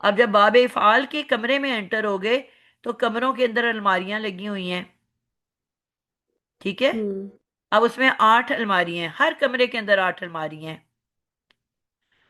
اب جب باب افعال کے کمرے میں انٹر ہو گئے تو کمروں کے اندر الماریاں لگی ہوئی ہیں، ٹھیک ہے. اب اس میں 8 الماری ہیں، ہر کمرے کے اندر 8 الماری ہیں.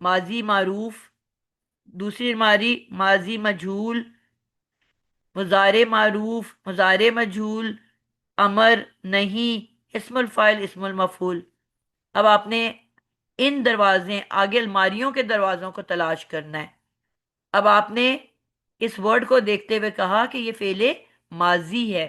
ماضی معروف، دوسری الماری ماضی مجہول، مضارع معروف، مضارع مجہول، امر، نہیں، اسم الفاعل، اسم المفعول. اب آپ نے ان دروازے آگے الماریوں کے دروازوں کو تلاش کرنا ہے. اب آپ نے اس ورڈ کو دیکھتے ہوئے کہا کہ یہ فعل ماضی ہے.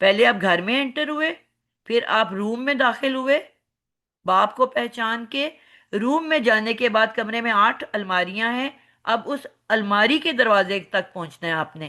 پہلے آپ گھر میں انٹر ہوئے، پھر آپ روم میں داخل ہوئے باپ کو پہچان کے. روم میں جانے کے بعد کمرے میں 8 الماریاں ہیں. اب اس الماری کے دروازے تک پہنچنا ہے آپ نے.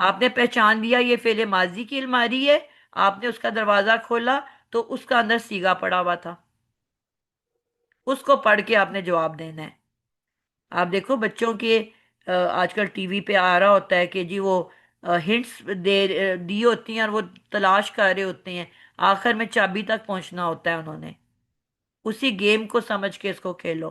آپ نے پہچان لیا یہ فعل ماضی کی الماری ہے، آپ نے اس کا دروازہ کھولا تو اس کا اندر صیغہ پڑا ہوا تھا، اس کو پڑھ کے آپ نے جواب دینا ہے. آپ دیکھو بچوں کے آج کل ٹی وی پہ آ رہا ہوتا ہے کہ جی وہ ہنٹس دی ہوتی ہیں اور وہ تلاش کر رہے ہوتے ہیں، آخر میں چابی تک پہنچنا ہوتا ہے انہوں نے. اسی گیم کو سمجھ کے اس کو کھیلو.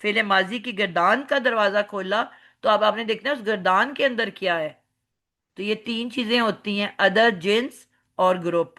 فعل ماضی کی گردان کا دروازہ کھولا تو اب آپ نے دیکھنا ہے اس گردان کے اندر کیا ہے. تو یہ 3 چیزیں ہوتی ہیں، عدد، جنس اور گروپ.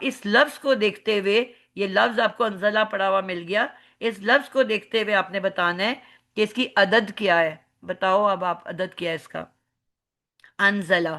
اس لفظ کو دیکھتے ہوئے، یہ لفظ آپ کو انزلہ پڑا ہوا مل گیا، اس لفظ کو دیکھتے ہوئے آپ نے بتانا ہے کہ اس کی عدد کیا ہے. بتاؤ اب آپ عدد کیا ہے اس کا؟ انزلہ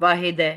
واحد ہے.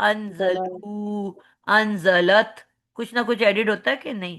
انزلو، انزلت، کچھ نہ کچھ ایڈڈ ہوتا ہے کہ نہیں؟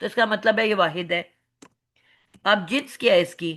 تو اس کا مطلب ہے یہ واحد ہے. اب جنس کیا ہے اس کی؟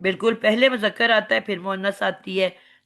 بالکل، پہلے مذکر آتا ہے پھر مؤنث آتی ہے،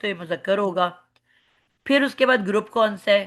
تو یہ مذکر ہوگا. پھر اس کے بعد گروپ کون سا ہے؟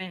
ہے؟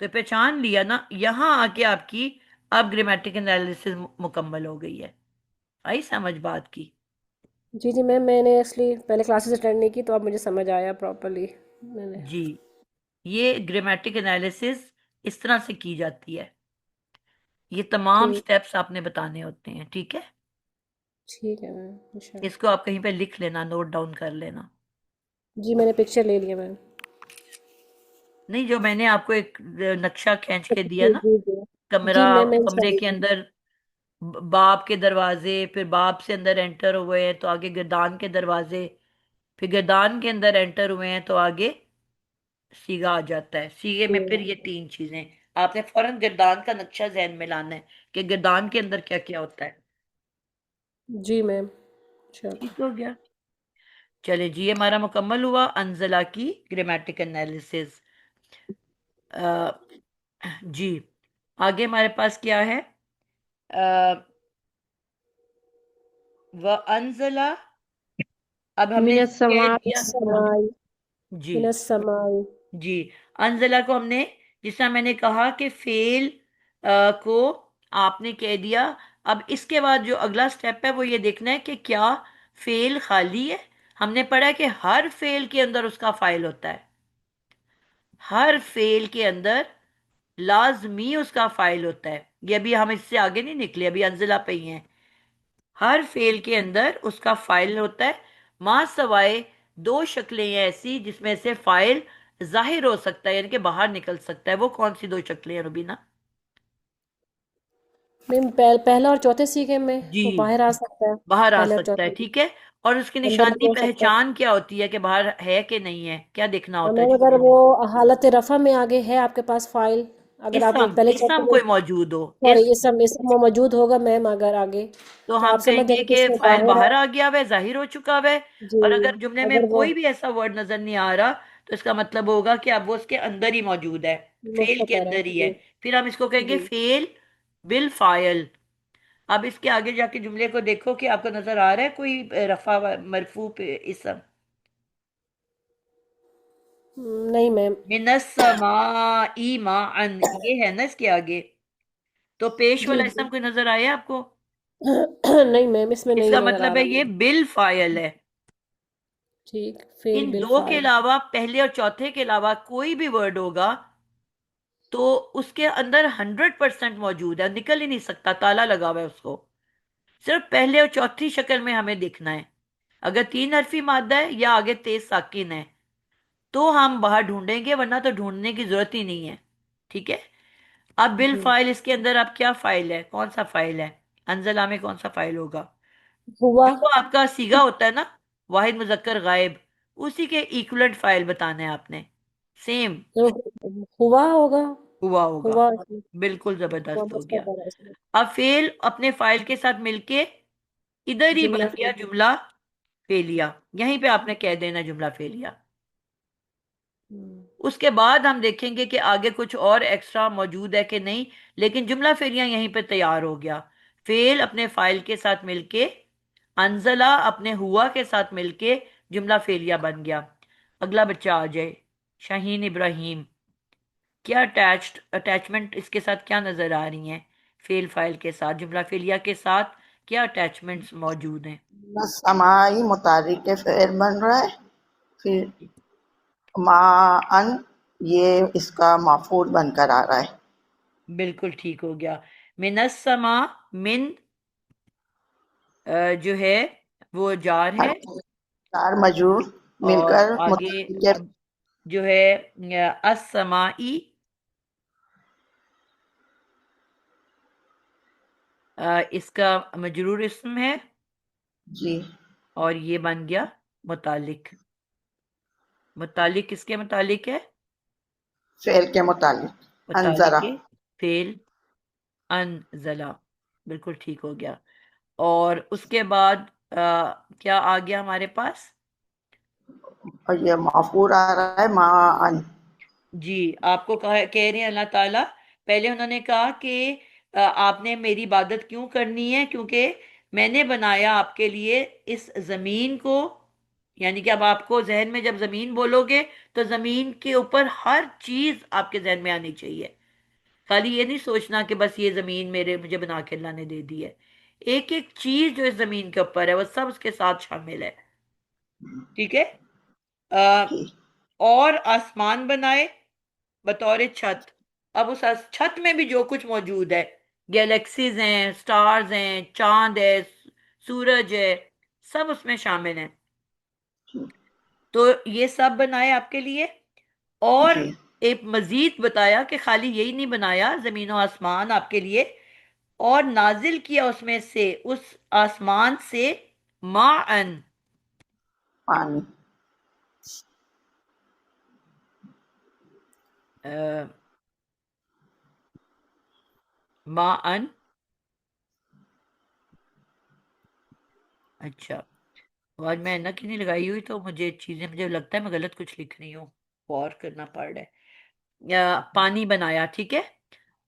تو پہچان لیا نا. یہاں آ کے آپ کی اب گرامیٹک انالیسس مکمل ہو گئی ہے. آئی سمجھ بات کی؟ جی جی میم، میں نے ایکچولی پہلے کلاسز اٹینڈ نہیں کی تو اب مجھے سمجھ آیا پراپرلی میں نے. جی، یہ گرامیٹک انالیسس اس طرح سے کی جاتی ہے. یہ تمام ٹھیک. سٹیپس آپ نے بتانے ہوتے ہیں، ٹھیک ہے. ٹھیک ہے میم انشاءاللہ. اس کو آپ کہیں پہ لکھ لینا، نوٹ ڈاؤن کر لینا. جی میں نے پکچر لے لیا میم. نہیں، جو میں نے آپ کو ایک نقشہ کھینچ کے دیا جی نا، جی جی کمرہ، جی میں کمرے کے انشاءاللہ. اندر باپ کے دروازے، پھر باپ سے اندر انٹر ہوئے ہیں تو آگے گردان کے دروازے، پھر گردان کے اندر انٹر ہوئے ہیں تو آگے سیگا آ جاتا ہے. سیگے میں پھر یہ تین چیزیں آپ نے فوراً گردان کا نقشہ ذہن میں لانا ہے کہ گردان کے اندر کیا کیا ہوتا ہے. جی میم انشاءاللہ. ٹھیک ہو گیا. چلے جی، یہ ہمارا مکمل ہوا انزلہ کی گرامیٹک انالیسز. جی آگے ہمارے پاس کیا ہے؟ وَأَنزَلَ، اب ہم نے من اس کو کہہ السماء. دیا. سمائی جی من السمائی. جی، انزلہ کو ہم نے، جس طرح میں نے کہا کہ فعل کو آپ نے کہہ دیا. اب اس کے بعد جو اگلا سٹیپ ہے وہ یہ دیکھنا ہے کہ کیا فعل خالی ہے. ہم نے پڑھا کہ ہر فعل کے اندر اس کا فاعل ہوتا ہے، ہر فعل کے اندر لازمی اس کا فاعل ہوتا ہے. یہ ابھی ہم اس سے آگے نہیں نکلے، ابھی انزلہ پہ ہی ہیں. ہر فعل کے اندر اس کا فاعل ہوتا ہے، ماں سوائے دو شکلیں ہیں ایسی جس میں سے فاعل ظاہر ہو سکتا ہے، یعنی کہ باہر نکل سکتا ہے. وہ کون سی دو شکلیں ہیں روبینہ؟ میم پہلا اور چوتھے سیکھے میں جی، وہ باہر آ سکتا ہے. باہر آ پہلے اور سکتا ہے. چوتھے ٹھیک ہے. اور اس کی اندر بھی نشانی ہو سکتا ہے. پہچان کیا ہوتی ہے کہ باہر ہے کہ نہیں ہے؟ کیا دیکھنا اور ہوتا ہے میم اگر جملے میں؟ وہ حالت رفع میں آگے ہے آپ کے پاس فائل، اگر آپ اسم، پہلے چیک اسم کریں، کوئی موجود ہو، سوری اسم، اسم وہ موجود ہوگا میم اگر آگے، تو تو ہم آپ سمجھ کہیں جائیں گے کہ اس کہ میں فاعل باہر ہے. باہر آ گیا ہوا ہے، ظاہر ہو چکا ہوا ہے. جی اور اگر جملے میں اگر وہ کوئی بھی ایسا ورڈ نظر نہیں آ رہا تو اس کا مطلب ہوگا کہ اب وہ اس کے اندر ہی موجود ہے، فعل کے مستقر ہے. اندر ہی ہے. جی پھر ہم اس کو کہیں گے جی فعل بالفاعل. اب اس کے آگے جا کے جملے کو دیکھو کہ آپ کو نظر آ رہا ہے کوئی رفع مرفوع پہ اسم؟ نہیں میم. من السماء ماء، یہ ہے نا اس کے آگے. تو پیش جی والا جی اسم کوئی نظر آیا آپ کو؟ نہیں میم اس میں اس نہیں کا نظر آ مطلب ہے رہا یہ میم. بالفاعل ہے. ٹھیک فیل ان دو کے بالفعل. علاوہ، پہلے اور چوتھے کے علاوہ کوئی بھی ورڈ ہوگا تو اس کے اندر 100% موجود ہے، نکل ہی نہیں سکتا، تالا لگا ہوا ہے اس کو. صرف پہلے اور چوتھی شکل میں ہمیں دیکھنا ہے. اگر تین حرفی مادہ ہے یا آگے تیز ساکن ہے تو ہم باہر ڈھونڈیں گے، ورنہ تو ڈھونڈنے کی ضرورت ہی نہیں ہے. ٹھیک ہے. اب جی بالفاعل، اس کے اندر اب کیا فائل ہے؟ کون سا فائل ہے انزلہ میں؟ کون سا فائل ہوگا؟ ہوا. جو آپ کا سیگا ہوتا ہے نا، واحد مذکر غائب، اسی کے ایکولنٹ فائل بتانا ہے آپ نے. سیم تو ہوا ہوگا. ہوا ہوگا. ہوا بالکل ہوا زبردست ہو گیا. مستقر ہے اس میں. اب فعل اپنے فائل کے ساتھ مل کے ادھر ہی جملہ بن گیا جملہ فعلیہ. یہیں پہ آپ نے کہہ دینا جملہ فعلیہ. اس کے بعد ہم دیکھیں گے کہ آگے کچھ اور ایکسٹرا موجود ہے کہ نہیں، لیکن جملہ فعلیہ یہیں پہ تیار ہو گیا. فعل اپنے فائل کے ساتھ مل کے، انزلہ اپنے ہوا کے ساتھ مل کے جملہ فعلیہ بن گیا. اگلا بچہ آ جائے، شاہین ابراہیم. کیا اٹیچمنٹ اس کے ساتھ کیا نظر آ رہی ہیں؟ فعل فائل کے ساتھ، جملہ فعلیہ کے ساتھ کیا اٹیچمنٹس موجود ہیں؟ سماعی متحرک کے فعل بن رہا ہے، پھر ما ان یہ اس کا مفعول بن کر آ رہا ہے. بالکل ٹھیک ہو گیا. من السماء، من جو ہے وہ جار ہے، چار مجرور مل اور کر آگے متحرک کے اب جو ہے السمائی، اس کا مجرور اسم ہے، جی اور یہ بن گیا متعلق. متعلق کس کے متعلق ہے؟ فعل کے متعلق. انذرا. متعلق فعل انزلہ. بالکل ٹھیک ہو گیا. اور اس کے بعد کیا آ گیا ہمارے پاس؟ اور یہ مفعول آ رہا ہے ما ان. جی، آپ کو کہہ رہے ہیں اللہ تعالیٰ، پہلے انہوں نے کہا کہ آپ نے میری عبادت کیوں کرنی ہے؟ کیونکہ میں نے بنایا آپ کے لیے اس زمین کو. یعنی کہ اب آپ کو ذہن میں جب زمین بولو گے تو زمین کے اوپر ہر چیز آپ کے ذہن میں آنی چاہیے. خالی یہ نہیں سوچنا کہ بس یہ زمین مجھے بنا کے اللہ نے دے دی ہے. ایک ایک چیز جو اس زمین کے اوپر ہے وہ سب اس کے ساتھ شامل ہے. ٹھیک ہے. جی اور آسمان بنائے بطور چھت. اب اس چھت میں بھی جو کچھ موجود ہے، گیلیکسیز ہیں، سٹارز ہیں، چاند ہے، سورج ہے، سب اس میں شامل ہیں. تو یہ سب بنائے آپ کے لیے. اور جی ایک مزید بتایا کہ خالی یہی نہیں بنایا زمین و آسمان آپ کے لیے، اور نازل کیا اس میں سے، اس آسمان سے، ماءن، پانی ماءن. اچھا، آج میں کی نہیں لگائی ہوئی تو مجھے لگتا ہے میں غلط کچھ لکھ رہی ہوں، غور کرنا پڑ رہا ہے. پانی بنایا، ٹھیک ہے.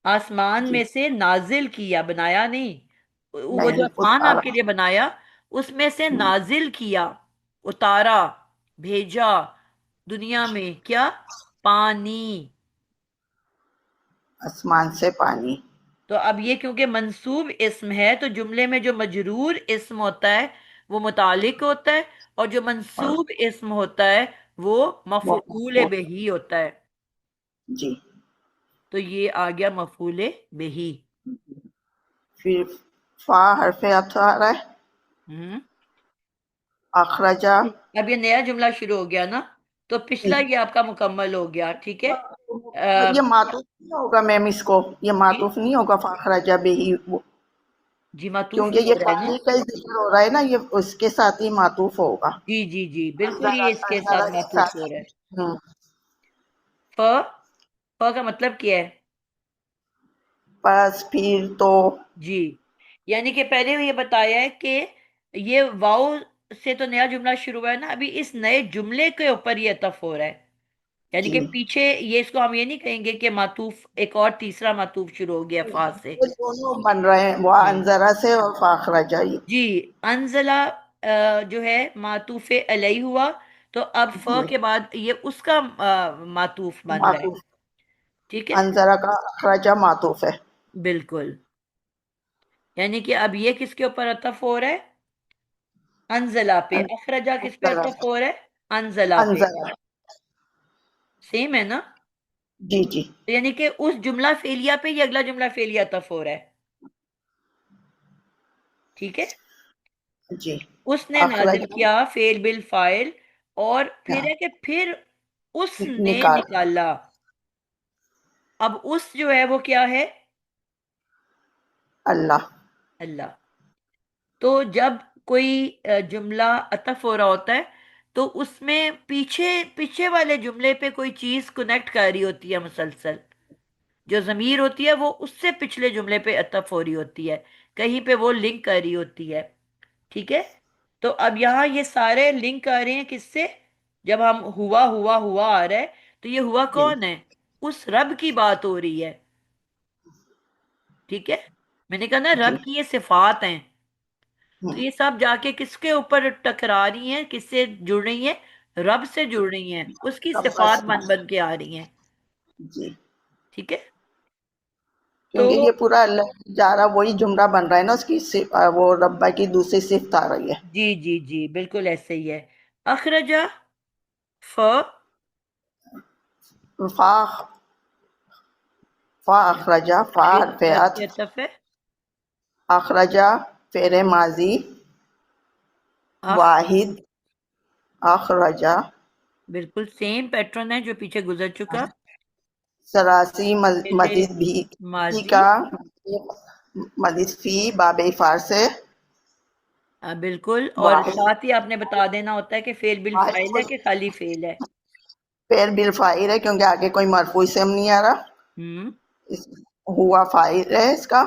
آسمان جی میں سے نازل کیا، بنایا نہیں. وہ جو نہیں آسمان آپ اتارا کے لیے بنایا، اس میں سے نازل کیا، اتارا، بھیجا دنیا میں کیا؟ پانی. آسمان سے پانی تو اب یہ کیونکہ منصوب اسم ہے تو جملے میں جو مجرور اسم ہوتا ہے وہ متعلق ہوتا ہے، اور جو اور منصوب اسم ہوتا ہے وہ وہ مفعول بہی ہوتا ہے. جی تو یہ آ گیا مفعول بہی. پھر فا حرف عطف آ رہا ہے ہوں. اخرجا اب یہ نیا جملہ شروع ہو گیا نا، تو پچھلا یہ آپ کا مکمل ہو گیا، ٹھیک ہے. یہ معطوف نہیں ہوگا میم، اس کو یہ جی معطوف نہیں ہوگا فاخرجا بے ہی جی، معطوف کیونکہ ہی یہ ہو رہا ہے نا. پانی کا ہی ذکر ہو رہا ہے نا، یہ اس کے ساتھ ہی معطوف ہوگا. جی جی جی، بالکل انظارہ یہ اس کے انظارہ ساتھ کے معطوف ساتھ ہو رہا ہے. ہوں، ف ف کا مطلب کیا ہے؟ پس پھر تو جی، یعنی کہ پہلے یہ بتایا ہے کہ یہ واؤ سے تو نیا جملہ شروع ہوا ہے نا، ابھی اس نئے جملے کے اوپر یہ عطف ہو رہا ہے. یعنی جی کہ پیچھے یہ، اس کو ہم یہ نہیں کہیں گے کہ معطوف ایک اور تیسرا معطوف شروع ہو گیا فا سے. وہ دونوں بن رہے ہیں، وہ ہاں انظرہ سے اور فاخرجا. جی، انزلہ جو ہے معطوف علیہ ہوا، تو اب ف جی کے بعد یہ اس کا معطوف بن رہا ہے. معطوف ٹھیک ہے، انظرہ کا اخرجا معطوف ہے. بالکل. یعنی کہ اب یہ کس کے اوپر عطف ہو رہا ہے؟ انزلہ پہ. اخرجہ کس پہ انظرہ عطف ہو رہا ہے؟ انزلہ پہ. انظرہ سیم ہے نا؟ جی جی یعنی کہ اس جملہ فعلیہ پہ یہ اگلا جملہ فعلیہ عطف ہو رہا ہے. ٹھیک ہے، جی اس نے نازل اخرجا کیا فعل بالفاعل، اور پھر ہے کہ پھر اس نے نکال نکالا. اب اس جو ہے وہ کیا ہے؟ اللہ. اللہ. تو جب کوئی جملہ عطف ہو رہا ہوتا ہے تو اس میں پیچھے پیچھے والے جملے پہ کوئی چیز کنیکٹ کر رہی ہوتی ہے مسلسل. جو ضمیر ہوتی ہے وہ اس سے پچھلے جملے پہ عطف ہو رہی ہوتی ہے، کہیں پہ وہ لنک کر رہی ہوتی ہے. ٹھیک ہے، تو اب یہاں یہ سارے لنک کر رہے ہیں کس سے؟ جب ہم ہوا ہوا ہوا آ رہا ہے تو یہ ہوا جی کون ہے؟ اس رب کی بات ہو رہی ہے. ٹھیک ہے، میں نے کہا نا جی رب کی یہ صفات ہیں. تو ہوں، یہ سب جا کے کس کے اوپر ٹکرا رہی ہیں، کس سے جڑ رہی ہیں؟ رب سے جڑ رہی ہیں، اس کی سب صفات بس بن بن کے آ رہی ہیں. جی ٹھیک ہے، تو کیونکہ یہ پورا اللہ جا رہا وہی جملہ بن رہا ہے نا، اس کی وہ ربا کی دوسری صفت آ رہی ہے. جی جی جی، بالکل ایسے ہی ہے. اخرجہ ف فا فا اخرجا فا کس حرف حرفیات سے عطف ہے؟ اخرجا فعل ماضی اخ، واحد اخرجا بالکل سیم پیٹرن ہے جو پیچھے گزر چکا. سراسی فعل مزید بھی ماضی، کا مزید فی باب فار سے بالکل. اور واحد ساتھ ہی آپ نے بتا دینا ہوتا ہے کہ فعل بالفاعل ہے واحد کہ خالی فعل ہے. فعل بالفاعل ہے کیونکہ آگے کوئی مرفوع اسم نہیں آ رہا. ہوں. ہوا فاعل ہے اس کا.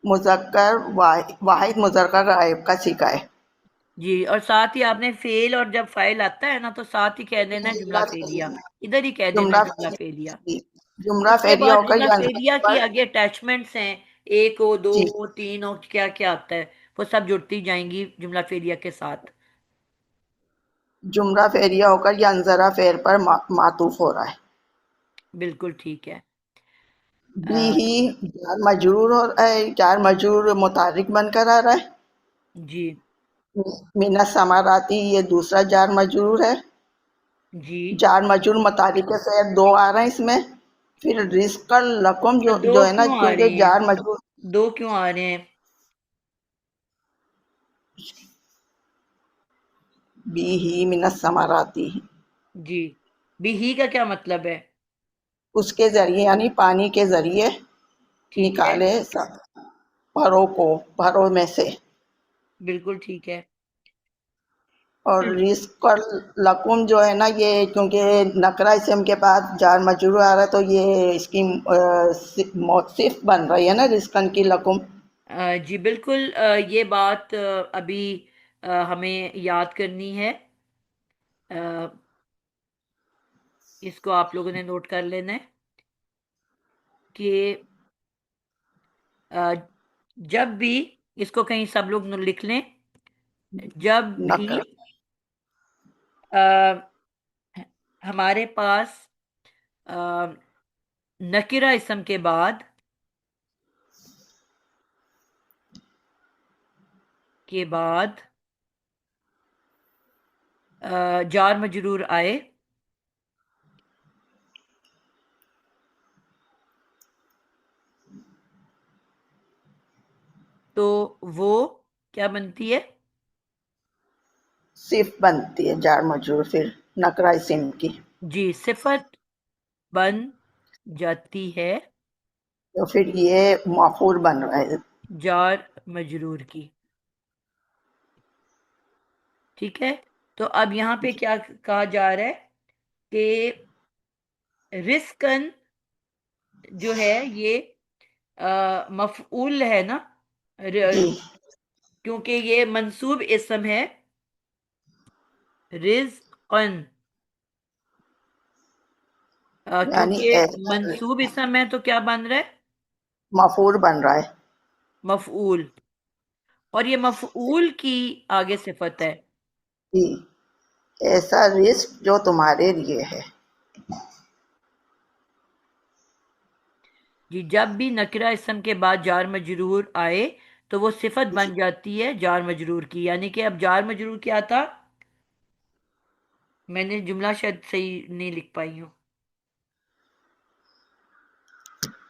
مذکر واحد مذکر غائب کا سیکھا ہے. جی، اور ساتھ ہی آپ نے فعل، اور جب فاعل آتا ہے نا تو ساتھ ہی کہہ دینا ہے جملہ فعلیہ. ادھر ہی کہہ دینا ہے جملہ جملہ فعلیہ. جملہ اس کے فعلیہ بعد ہو کر جملہ یا فعلیہ کی پر آگے اٹیچمنٹس ہیں، ایک ہو، دو جی ہو، تین ہو، کیا کیا آتا ہے وہ سب جڑتی جائیں گی جملہ فعلیہ کے ساتھ. جملہ فعلیہ ہو کر یا انظرہ فعل پر معطوف ہو رہا ہے. بالکل ٹھیک ہے. بھی ہی جار مجرور ہو رہا ہے، جار مجرور متحرک بن کر آ رہا ہے. جی من الثمراتی یہ دوسرا جار مجرور ہے. جی، جار مجرور متحرک کے فعل دو آ رہے ہیں اس میں. پھر رزق لکم دو جو ہے نا کیوں آ کیونکہ رہے ہیں؟ جار مجرور دو کیوں آ رہے ہیں؟ بی ہی من الثمراتی، جی، بھی کا کیا مطلب ہے؟ اس کے ذریعے یعنی پانی کے ذریعے ٹھیک ہے، نکالے پروں کو، پروں میں سے. بالکل ٹھیک ہے. اور رزق اور لکم جو ہے نا، یہ کیونکہ نکرہ اسم کے بعد جار مجرور آ رہا ہے تو یہ اس کی صرف بن رہی ہے نا، رزقن کی لکم. جی بالکل، یہ بات ابھی ہمیں یاد کرنی ہے. اس کو آپ لوگوں نے نوٹ کر لینا ہے کہ جب بھی، اس کو کہیں سب لوگ لکھ لیں، جب بھی نکرہ ہمارے پاس نکرہ اسم کے بعد جار مجرور آئے تو وہ کیا بنتی ہے؟ صرف بنتی ہے جار مجرور پھر نکرہ اسم کی. جی، صفت بن جاتی ہے تو پھر یہ مفعول بن رہا ہے. جار مجرور کی. ٹھیک ہے، تو اب یہاں پہ کیا کہا جا رہا ہے کہ رزقن جو ہے یہ مفعول ہے نا، جی کیونکہ یہ منصوب اسم ہے. رزقن یعنی کیونکہ ایسا منصوب اسم ہے تو کیا بن رہا ہے؟ مفعول بن رہا ہے. مفعول. اور یہ مفعول کی آگے صفت ہے. جی، ایسا رزق جو تمہارے لیے ہے. جی، جب بھی نکرہ اسم کے بعد جار مجرور آئے تو وہ صفت بن جاتی ہے جار مجرور کی. یعنی کہ اب جار مجرور کیا تھا؟ میں نے جملہ شاید صحیح نہیں لکھ پائی ہوں.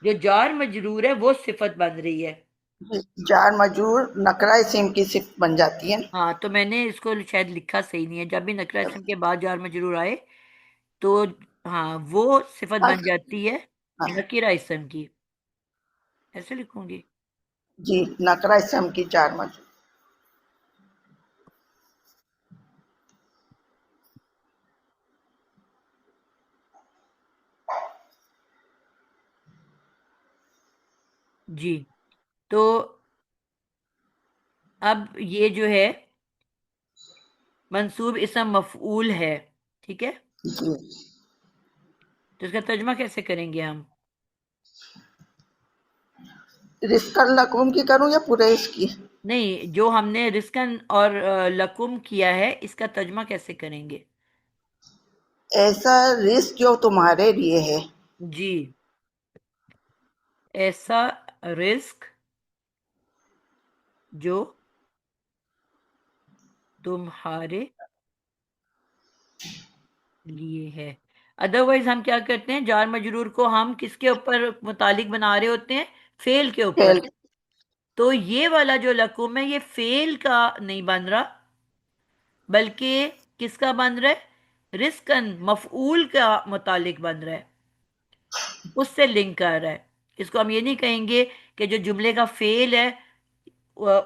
جو جار مجرور ہے وہ صفت بن رہی ہے. جار مجرور نکرہ اسم کی صفت بن جاتی ہے. ہاں، تو میں نے اس کو شاید لکھا صحیح نہیں ہے. جب بھی نکرہ اسم کے بعد جار مجرور آئے تو ہاں وہ صفت بن جاتی ہے نکرہ اسم کی. ایسے لکھوں گی. جی، نکرہ اسم کی جار مجرور. جی، تو اب یہ جو ہے منصوب اسم مفعول ہے. ٹھیک ہے، جی، تو اس کا ترجمہ کیسے کریں گے ہم؟ رزقن لکم کی کروں یا پورے اس کی؟ نہیں، جو ہم نے رزقن اور لکم کیا ہے اس کا ترجمہ کیسے کریں گے؟ ایسا رزق جو تمہارے لیے ہے. جی، ایسا رزق جو تمہارے لیے ہے. ادروائز ہم کیا کرتے ہیں، جار مجرور کو ہم کس کے اوپر متعلق بنا رہے ہوتے ہیں؟ فعل کے اوپر. فعل. تو یہ والا جو لکم ہے یہ فعل کا نہیں بن رہا بلکہ کس کا بن رہا ہے؟ رزقن، مفعول کا متعلق بن رہا ہے، اس سے لنک کر رہا ہے. اس کو ہم یہ نہیں کہیں گے کہ جو جملے کا فعل ہے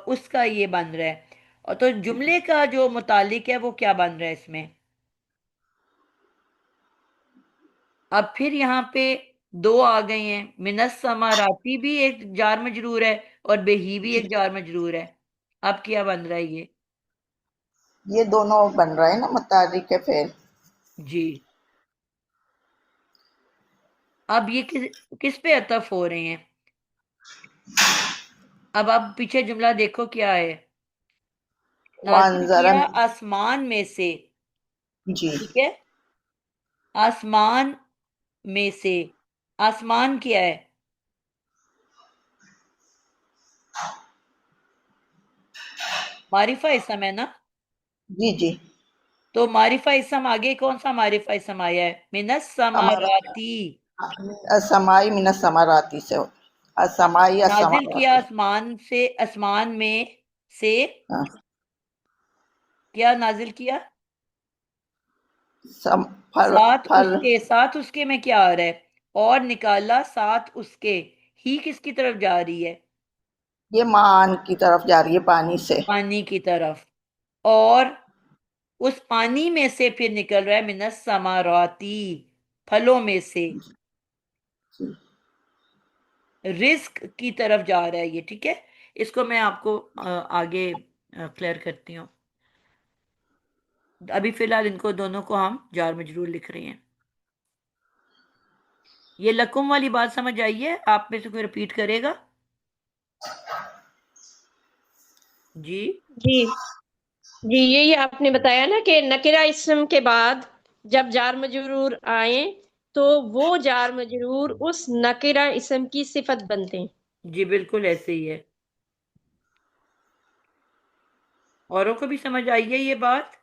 اس کا یہ بن رہا ہے. اور تو جملے کا جو متعلق ہے وہ کیا بن رہا ہے اس میں؟ اب پھر یہاں پہ دو آ گئے ہیں. من الثمراتی بھی ایک جار مجرور ہے اور بہی بھی ایک جار مجرور ہے. اب کیا بن رہا ہے یہ؟ یہ دونوں بن رہا ہے نا متحرک فعل. جی، اب یہ کس پہ عطف ہو رہے ہیں؟ اب آپ پیچھے جملہ دیکھو کیا ہے. نازل وانظر. کیا آسمان میں سے. جی، ٹھیک ہے، آسمان میں سے. آسمان کیا ہے؟ معرفہ اسم ہے نا. جی، جی. تو معرفہ اسم آگے کون سا معرفہ اسم آیا ہے؟ من الثمراتی. السمائی من الثمراتی سے السمائی نازل کیا الثمراتی. آسمان سے، آسمان میں سے. ہاں، کیا نازل کیا؟ سم پھل پھل ساتھ اس کے میں کیا آ رہا ہے؟ اور نکالا ساتھ اس کے، ہی کس کی طرف جا رہی ہے؟ یہ مان کی طرف جا رہی ہے پانی سے. پانی کی طرف. اور اس پانی میں سے پھر نکل رہا ہے من الثمراتی، پھلوں میں سے، رزق کی طرف جا رہا ہے یہ. ٹھیک ہے، اس کو میں آپ کو آگے کلیئر کرتی ہوں. ابھی فی الحال ان کو دونوں کو ہم جار مجرور لکھ رہے ہیں. یہ لکم والی بات سمجھ آئیے؟ آپ میں سے کوئی رپیٹ کرے گا؟ جی جی جی، یہی آپ نے بتایا نا کہ نکرہ اسم کے بعد جب جار مجرور آئیں تو وہ جار مجرور اس نکرہ اسم کی صفت بنتے ہیں. جی بالکل ایسے ہی ہے. اوروں کو بھی سمجھ آئیے یہ بات؟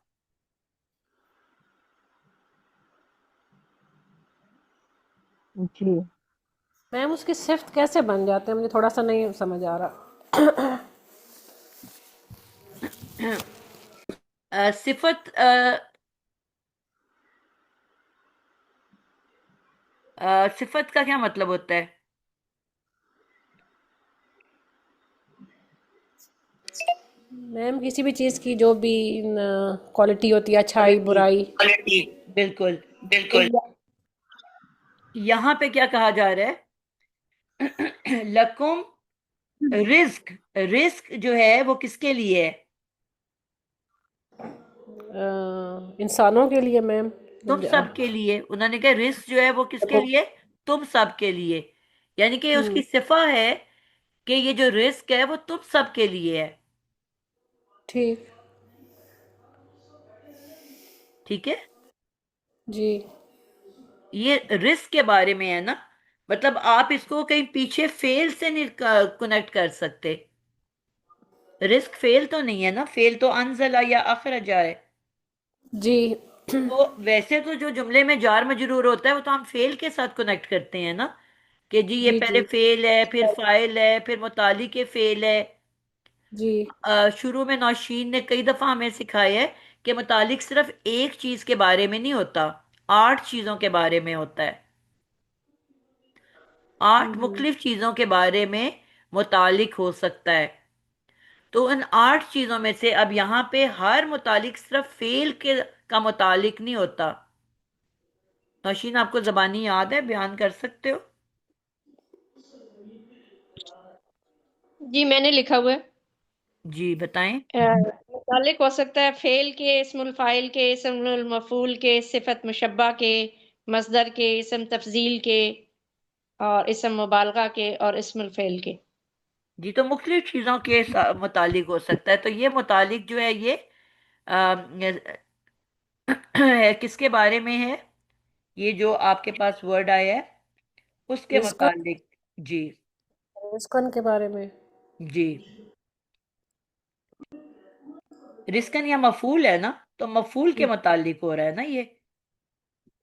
جی میم اس کی صفت کیسے بن جاتے ہیں؟ مجھے تھوڑا سا نہیں سمجھ آ رہا. صفت صفت کا کیا مطلب ہوتا ہے؟ میم کسی بھی چیز کی جو بھی کوالٹی ہوتی ہے، اچھائی برائی. بالکل. تو یہاں پہ کیا کہا جا رہا ہے؟ لکم رزق. رزق جو ہے وہ کس کے لیے ہے؟ انسانوں کے لیے میم. تم سب کے لیے. انہوں نے کہا رزق جو ہے وہ کس کے لیے؟ تم سب کے لیے. یعنی کہ اس کی صفہ ہے کہ یہ جو رزق ہے وہ تم سب کے لیے ہے. ٹھیک. ٹھیک ہے، جی یہ رزق کے بارے میں ہے نا. مطلب آپ اس کو کہیں پیچھے فیل سے نہیں کنیکٹ کر سکتے. رزق فیل تو نہیں ہے نا، فیل تو انزلہ یا اخرجہ ہے. جی تو ویسے تو جو جملے میں جار مجرور ہوتا ہے وہ تو ہم فیل کے ساتھ کنیکٹ کرتے ہیں نا، کہ جی یہ جی پہلے جی فیل ہے، پھر فاعل ہے، پھر متعلق فیل ہے. جی شروع میں نوشین نے کئی دفعہ ہمیں سکھایا ہے کہ متعلق صرف ایک چیز کے بارے میں نہیں ہوتا، 8 چیزوں کے بارے میں ہوتا ہے. 8 مختلف چیزوں کے بارے میں متعلق ہو سکتا ہے. تو ان 8 چیزوں میں سے اب یہاں پہ ہر متعلق صرف فیل کا متعلق نہیں ہوتا. نوشین آپ کو زبانی یاد ہے، بیان کر سکتے ہو؟ جی میں نے لکھا ہوا ہے. جی بتائیں. متعلق ہو سکتا ہے فعل کے، اسم الفاعل کے، اسم المفعول کے، صفت مشبہ کے، مصدر کے، اسم تفضیل کے، اور اسم مبالغہ کے، اور اسم الفعل کے. جی تو مختلف چیزوں کے متعلق ہو سکتا ہے. تو یہ متعلق جو ہے یہ کس کے بارے میں ہے؟ یہ جو آپ کے پاس ورڈ آیا ہے اس کے رزقن. متعلق. جی رزقن کے بارے میں. جی. رزقن یا مفعول ہے نا، تو مفعول کے متعلق ہو رہا ہے نا یہ.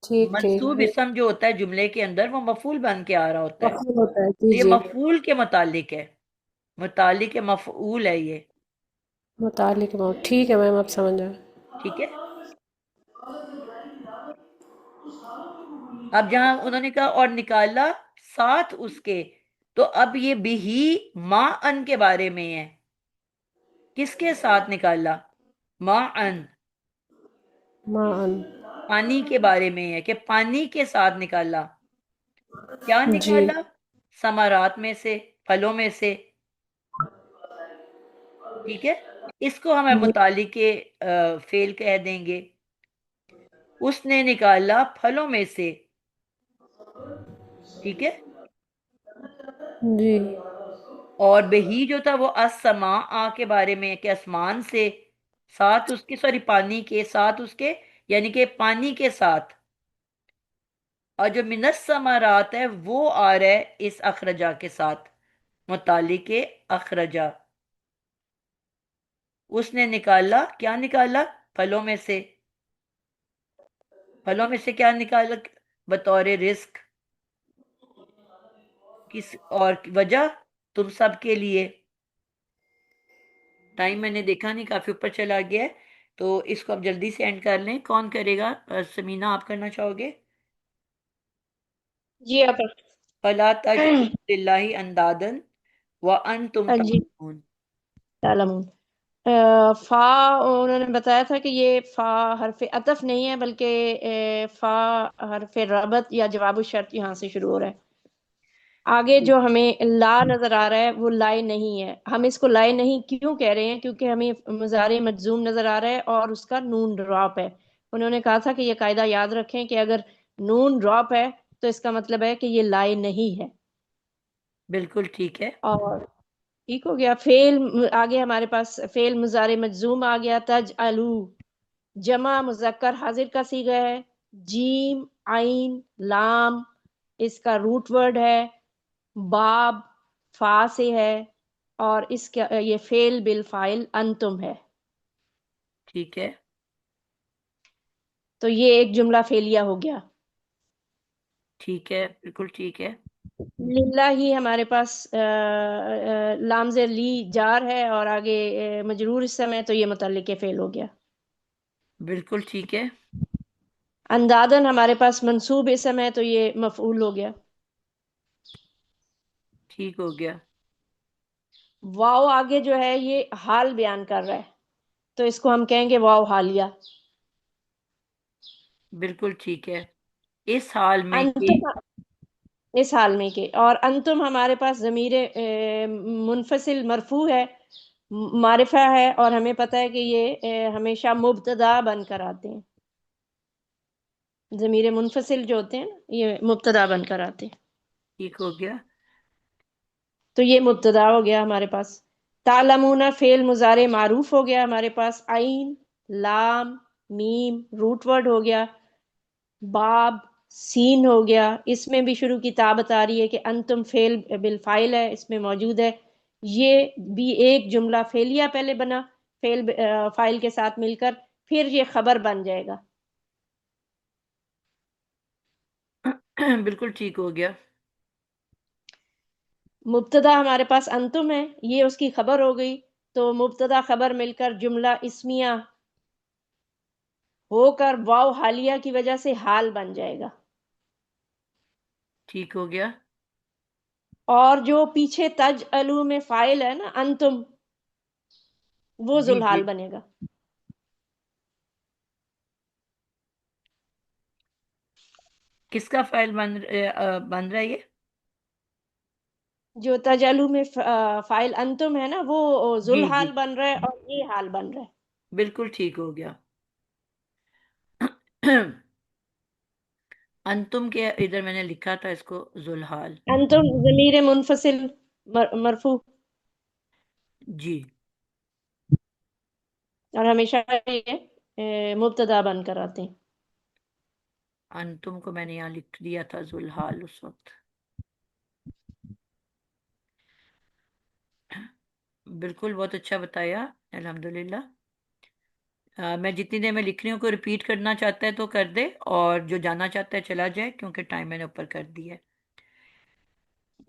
ٹھیک ٹھیک. منصوب اسم جو ہوتا ہے جملے کے اندر وہ مفعول بن کے آ رہا ہوتا ہے. مفہوم ہوتا ہے. تو جی یہ جی مفعول کے متعلق ہے، متعلق مفعول ہے یہ. متعلق بہت ٹھیک ہے میم، آپ سمجھ آئے. ٹھیک ہے. اب جہاں انہوں نے کہا اور نکالا ساتھ اس کے، تو اب یہ بھی ما ان کے بارے میں ہے. کس کے ساتھ نکالا؟ ما ان، مان. پانی کے بارے میں ہے کہ پانی کے ساتھ نکالا. کیا جی نکالا؟ ثمرات میں سے، پھلوں میں سے. ٹھیک ہے، اس کو ہمیں جی متعلق فعل کہہ دیں گے. اس نے نکالا پھلوں میں سے. ٹھیک ہے. جی اور بہی جو تھا وہ السماء کے بارے میں ہے کہ آسمان سے، ساتھ اس کے، سوری پانی کے ساتھ اس کے، یعنی کہ پانی کے ساتھ. اور جو من الثمرات ہے وہ آ رہا ہے اس اخرجہ کے ساتھ، متعلق اخرجہ. اس نے نکالا، کیا نکالا؟ پھلوں میں سے. پھلوں میں سے کیا نکالا بطور رزق؟ کس اور وجہ؟ تم سب کے لیے. ٹائم میں نے دیکھا نہیں، کافی اوپر چلا گیا ہے. تو اس کو آپ جلدی سے اینڈ کر لیں. کون کرے گا؟ سمینہ آپ کرنا چاہو گے؟ جی آپ فلا تجعلوا للہ اندادا وانتم جی تعلمون. تعلمون. فا انہوں نے بتایا تھا کہ یہ فا حرف عطف نہیں ہے بلکہ فا حرف ربط یا جواب الشرط یہاں سے شروع ہو رہا ہے. آگے جو ہمیں لا نظر آ رہا ہے وہ لائے نہیں ہے. ہم اس کو لائے نہیں کیوں کہہ رہے ہیں؟ کیونکہ ہمیں مضارع مجزوم نظر آ رہا ہے اور اس کا نون ڈراپ ہے. انہوں نے کہا تھا کہ یہ قاعدہ یاد رکھیں کہ اگر نون ڈراپ ہے تو اس کا مطلب ہے کہ یہ لائے نہیں ہے. بالکل ٹھیک ہے. اور ٹھیک ہو گیا. فعل آگے ہمارے پاس فعل مضارع مجزوم آ گیا. تجعلو جمع مذکر حاضر کا صیغہ ہے. جیم عین لام اس کا روٹ ورڈ ہے. باب فا سے ہے اور اس کا یہ فعل بالفاعل انتم ہے. ٹھیک ہے. تو یہ ایک جملہ فعلیہ ہو گیا. ٹھیک ہے. بالکل ٹھیک ہے. للہ ہی ہمارے پاس لام زیر لی جار ہے اور آگے مجرور اس سمے تو یہ متعلق فعل ہو گیا. بالکل ٹھیک ہے. اندادن ہمارے پاس منصوب اسم ہے تو یہ مفعول ہو گیا. ٹھیک ہو گیا. واو آگے جو ہے یہ حال بیان کر رہا ہے تو اس کو ہم کہیں گے واو حالیہ. بالکل ٹھیک ہے. اس حال میں کہ انتم اس حال میں کہ اور انتم ہمارے پاس ضمیر منفصل مرفوع ہے معرفہ ہے اور ہمیں پتہ ہے کہ یہ ہمیشہ مبتدا بن کر آتے ہیں. ضمیر منفصل جو ہوتے ہیں یہ مبتدا بن کر آتے ہیں. ٹھیک ہو گیا. تو یہ مبتدا ہو گیا ہمارے پاس. تعلمون فعل مضارع معروف ہو گیا ہمارے پاس. عین لام میم روٹ ورڈ ہو گیا. باب سین ہو گیا. اس میں بھی شروع کی تا بتا رہی ہے کہ انتم فعل بالفاعل ہے اس میں موجود ہے. یہ بھی ایک جملہ فعلیہ پہلے بنا فعل فاعل کے ساتھ مل کر پھر یہ خبر بن جائے گا. بالکل ٹھیک ہو گیا. مبتدا ہمارے پاس انتم ہے یہ اس کی خبر ہو گئی تو مبتدا خبر مل کر جملہ اسمیہ ہو کر واو حالیہ کی وجہ سے حال بن جائے گا. ٹھیک ہو گیا. اور جو پیچھے تجعلو میں فاعل ہے نا انتم وہ جی جی. ذوالحال بنے گا. کس کا فائل بن رہا ہے یہ؟ جو تجعلو میں فاعل انتم ہے نا وہ جی جی. ذوالحال بن رہا ہے اور یہ حال بن رہا ہے. بالکل ٹھیک ہو گیا. انتم کے ادھر میں نے لکھا تھا اس کو ذوالحال. انتم ضمیر منفصل مرفوع جی. اور ہمیشہ یہ مبتدا بن کر آتے ہیں. انتم کو میں نے یہاں لکھ دیا تھا ذوالحال اس وقت. بالکل بہت اچھا بتایا الحمدللہ. میں جتنی دیر میں لکھ رہی ہوں کوئی ریپیٹ کرنا چاہتا ہے تو کر دے اور جو جانا چاہتا ہے چلا جائے کیونکہ ٹائم میں نے اوپر کر دیا ہے.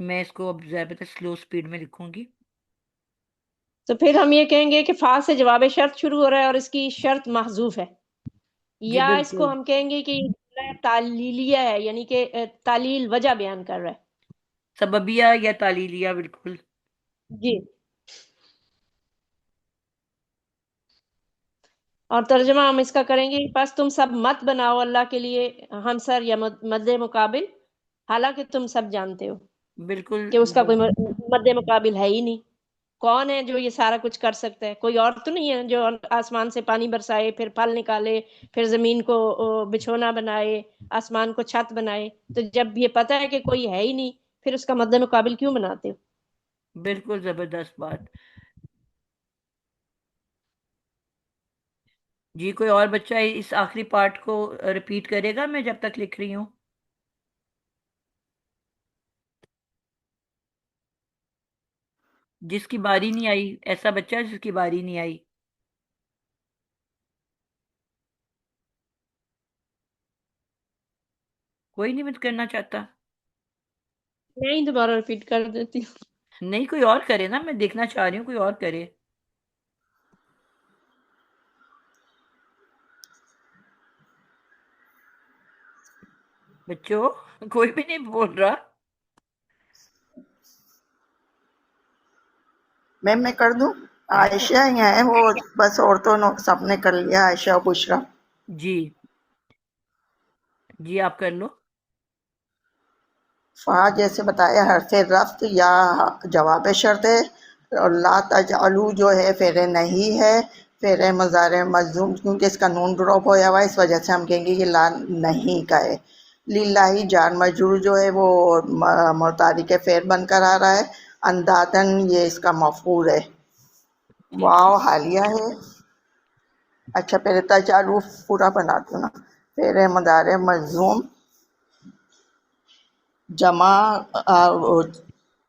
میں اس کو اب زیادہ سلو سپیڈ میں لکھوں گی. تو پھر ہم یہ کہیں گے کہ فا سے جواب شرط شروع ہو رہا ہے اور اس کی شرط محذوف ہے. جی یا اس کو بالکل. ہم کہیں گے کہ یہ جملہ تعلیلیہ ہے یعنی کہ تعلیل وجہ بیان کر رہا ہے. سببیہ یا تعلیلیہ. بالکل. جی. اور ترجمہ ہم اس کا کریں گے پس تم سب مت بناؤ اللہ کے لیے ہمسر یا مد مقابل حالانکہ تم سب جانتے ہو بالکل. کہ اس کا کوئی مد مقابل ہے ہی نہیں. کون ہے جو یہ سارا کچھ کر سکتا ہے؟ کوئی اور تو نہیں ہے جو آسمان سے پانی برسائے پھر پھل نکالے پھر زمین کو بچھونا بنائے آسمان کو چھت بنائے. تو جب یہ پتہ ہے کہ کوئی ہے ہی نہیں پھر اس کا مد مقابل کیوں بناتے ہو؟ بالکل زبردست بات. جی کوئی اور بچہ اس آخری پارٹ کو ریپیٹ کرے گا میں جب تک لکھ رہی ہوں. جس کی باری نہیں آئی ایسا بچہ جس کی باری نہیں آئی. کوئی نہیں مت کرنا چاہتا. میں ہی دوبارہ ریپیٹ کر دیتی ہوں. نہیں کوئی اور کرے نا. میں دیکھنا چاہ رہی ہوں کوئی اور کرے. بچوں کوئی بھی نہیں بول رہا. میم میں کر دوں؟ عائشہ ہی ہیں وہ، بس عورتوں نے سب نے کر لیا، عائشہ و بشرا. جی جی آپ کر لو. فا جیسے بتایا حرف رفت یا جواب شرط ہے، اور لا تجعلو جو ہے فعل نہیں ہے، فعل مضارع مجزوم کیونکہ اس کا نون ڈراپ ہوا ہوا ہے، اس وجہ سے ہم کہیں گے یہ لا نہیں کا ہے. للہ جار مجرور جو ہے وہ متحرک فعل بن کر آ رہا ہے. اندادن یہ اس کا مفعول ہے. ٹھیک ہے. واو حالیہ ہے. اچھا پہلے تجعلو پورا بنا دوں نا. فعل مضارع مجزوم جمع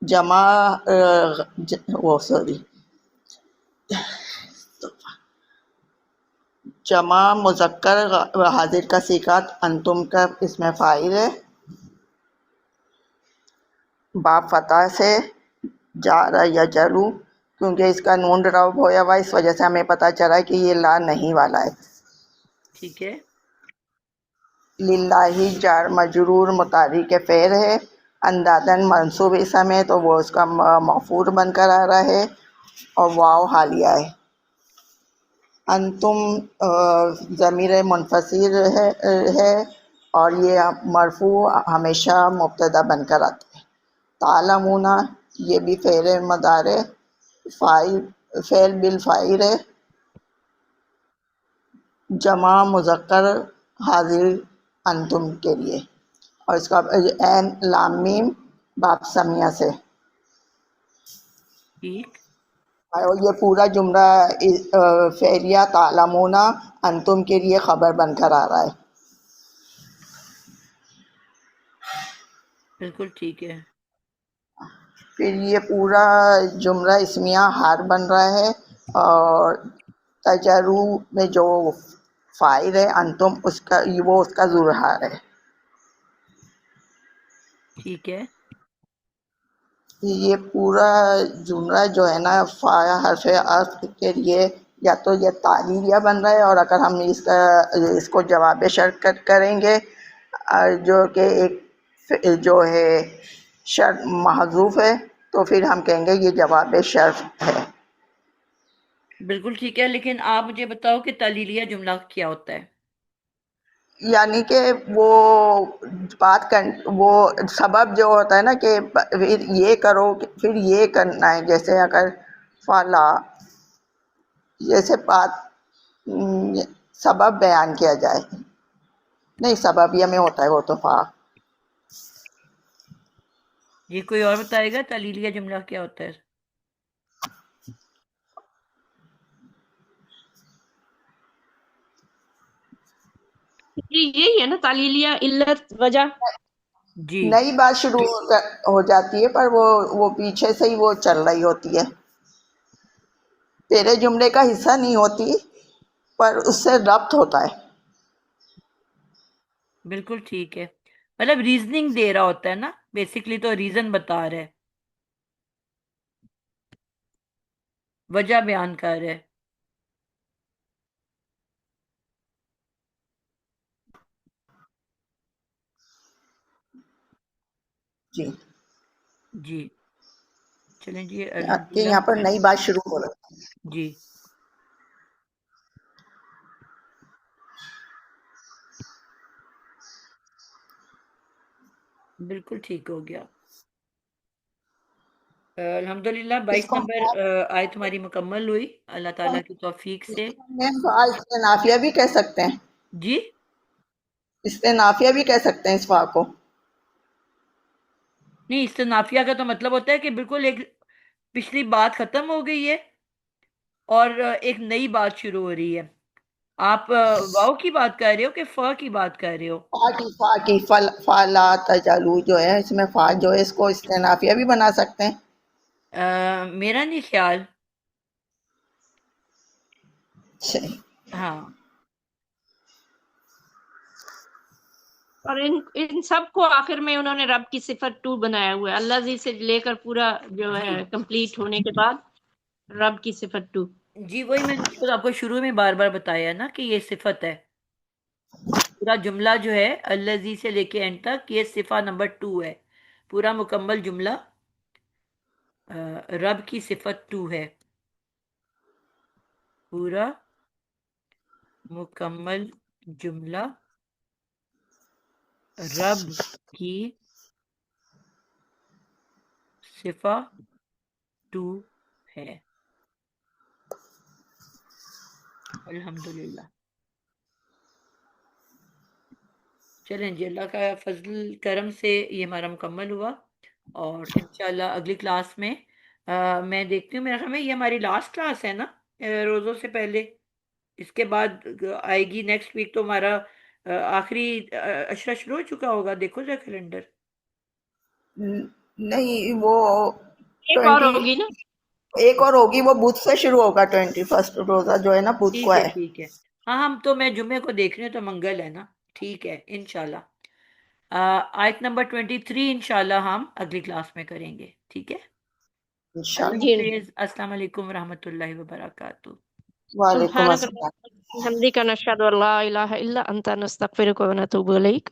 جمع وہ سوری جمع مذکر حاضر کا صیغہ انتم کا اس میں فاعل ہے. باب فتح سے جارا یا جلو کیونکہ اس کا نون ڈراپ ہوا ہوا اس وجہ سے ہمیں پتہ چلا کہ یہ لا نہیں والا ہے. ٹھیک ہے. للہ جار مجرور متحرک فعل ہے. اندادن منصوب اسم ہے تو وہ اس کا مفعول بن کر آ رہا ہے. اور واو حالیہ ہے. انتم ضمیر منفصل ہے اور یہ مرفوع ہمیشہ مبتدا بن کر آتا ہے. تعلمون یہ بھی فعل مضارع فاعل فعل بالفاعل ہے. جمع مذکر حاضر انتم کے لیے، اور اس کا عین لام میم باب سمیہ سے. ٹھیک. اور یہ پورا جملہ فعلیہ تعلمون انتم کے لیے خبر بن کر آ رہا ہے. بالکل ٹھیک ہے. پھر یہ پورا جملہ اسمیہ حال بن رہا ہے، اور تجرو میں جو فاعل ہے انتم اس کا وہ اس کا ظہار ہے. ٹھیک ہے. یہ پورا جملہ جو ہے نا فا حرف عطف کے لیے یا تو یہ تعلیلیہ بن رہا ہے، اور اگر ہم اس کو جواب شرط کریں گے جو کہ ایک جو ہے شرط محذوف ہے، تو پھر ہم کہیں گے یہ جواب شرط ہے. بالکل ٹھیک ہے. لیکن آپ مجھے بتاؤ کہ تعلیلیہ جملہ کیا ہوتا ہے؟ یعنی کہ وہ بات کر وہ سبب جو ہوتا ہے نا کہ پھر یہ کرو پھر یہ کرنا ہے، جیسے اگر فلا جیسے بات سبب بیان کیا جائے. نہیں سببیہ میں ہوتا ہے وہ تو فا. یہ کوئی اور بتائے گا تعلیلیہ جملہ کیا ہوتا ہے؟ جی یہی ہے نا تعلیلیہ، علت، وجہ. جی نئی بات شروع ہو جاتی ہے پر وہ پیچھے سے ہی وہ چل رہی ہوتی ہے، تیرے جملے کا حصہ نہیں ہوتی پر اس سے ربط ہوتا ہے. بالکل ٹھیک ہے. مطلب ریزننگ دے رہا ہوتا ہے نا، بیسیکلی تو ریزن بتا رہا ہے، وجہ بیان کر رہا ہے. جی جی چلیں جی کہ الحمدللہ. یہاں پر نئی بات شروع ہو رہی ہے. جی بالکل ٹھیک ہو گیا. الحمدللہ اس 22 کو نمبر آیت ہماری مکمل ہوئی اللہ تعالیٰ کی توفیق سے. استنافیہ بھی کہہ سکتے ہیں، جی استنافیہ بھی کہہ سکتے ہیں اس فا کو. نہیں، استنافیہ کا تو مطلب ہوتا ہے کہ بالکل ایک پچھلی بات ختم ہو گئی ہے اور ایک نئی بات شروع ہو رہی ہے. آپ واؤ کی بات کر رہے ہو کہ فا کی بات کر رہے ہو؟ فا کی فلا تجالو جو ہے اس میں فا جو ہے اس کو استنافیہ بھی بنا سکتے ہیں. میرا نہیں خیال. صحیح. ہاں اور ان سب کو آخر میں انہوں نے رب کی صفت 2 بنایا ہوا ہے، اللہ زی سے لے کر پورا جو ہے جی کمپلیٹ ہونے کے بعد رب کی صفت 2. جی وہی میں نے خود آپ کو شروع میں بار بار بتایا نا کہ یہ صفت ہے. پورا جملہ جو ہے الذی سے لے کے اینڈ تک یہ صفہ نمبر 2 ہے. پورا مکمل جملہ رب کی صفت 2 ہے. پورا مکمل جملہ رب کی صفہ 2 ہے. الحمدللہ. چلیں جی، اللہ کا فضل کرم سے یہ ہمارا مکمل ہوا، اور انشاءاللہ اگلی کلاس میں میں دیکھتی ہوں، میرا خیال میں یہ ہماری لاسٹ کلاس ہے نا روزوں سے پہلے. اس کے بعد آئے گی نیکسٹ ویک تو ہمارا آخری اشرا شروع ہو چکا ہوگا. دیکھو ذرا کیلنڈر. نہیں، وہ ایک اور 20 ہوگی نا. ایک اور ہوگی، وہ بدھ سے شروع ہوگا. 21 روزہ جو ہے نا بدھ کو ٹھیک ہے ہے. ٹھیک ہے. ہاں ہم تو میں جمعے کو دیکھ رہی ہوں تو منگل ہے نا. ٹھیک ہے انشاءاللہ. آیت نمبر 23 انشاءاللہ ہم اگلی کلاس میں کریں گے. ٹھیک ہے. اللہ انشاءاللہ. جی حافظ. السلام علیکم ورحمۃ اللہ وبرکاتہ. وعلیکم سبحانك السلام. اللهم وبحمدك نشهد ان لا اله الا انت نستغفرك ونتوب اليك.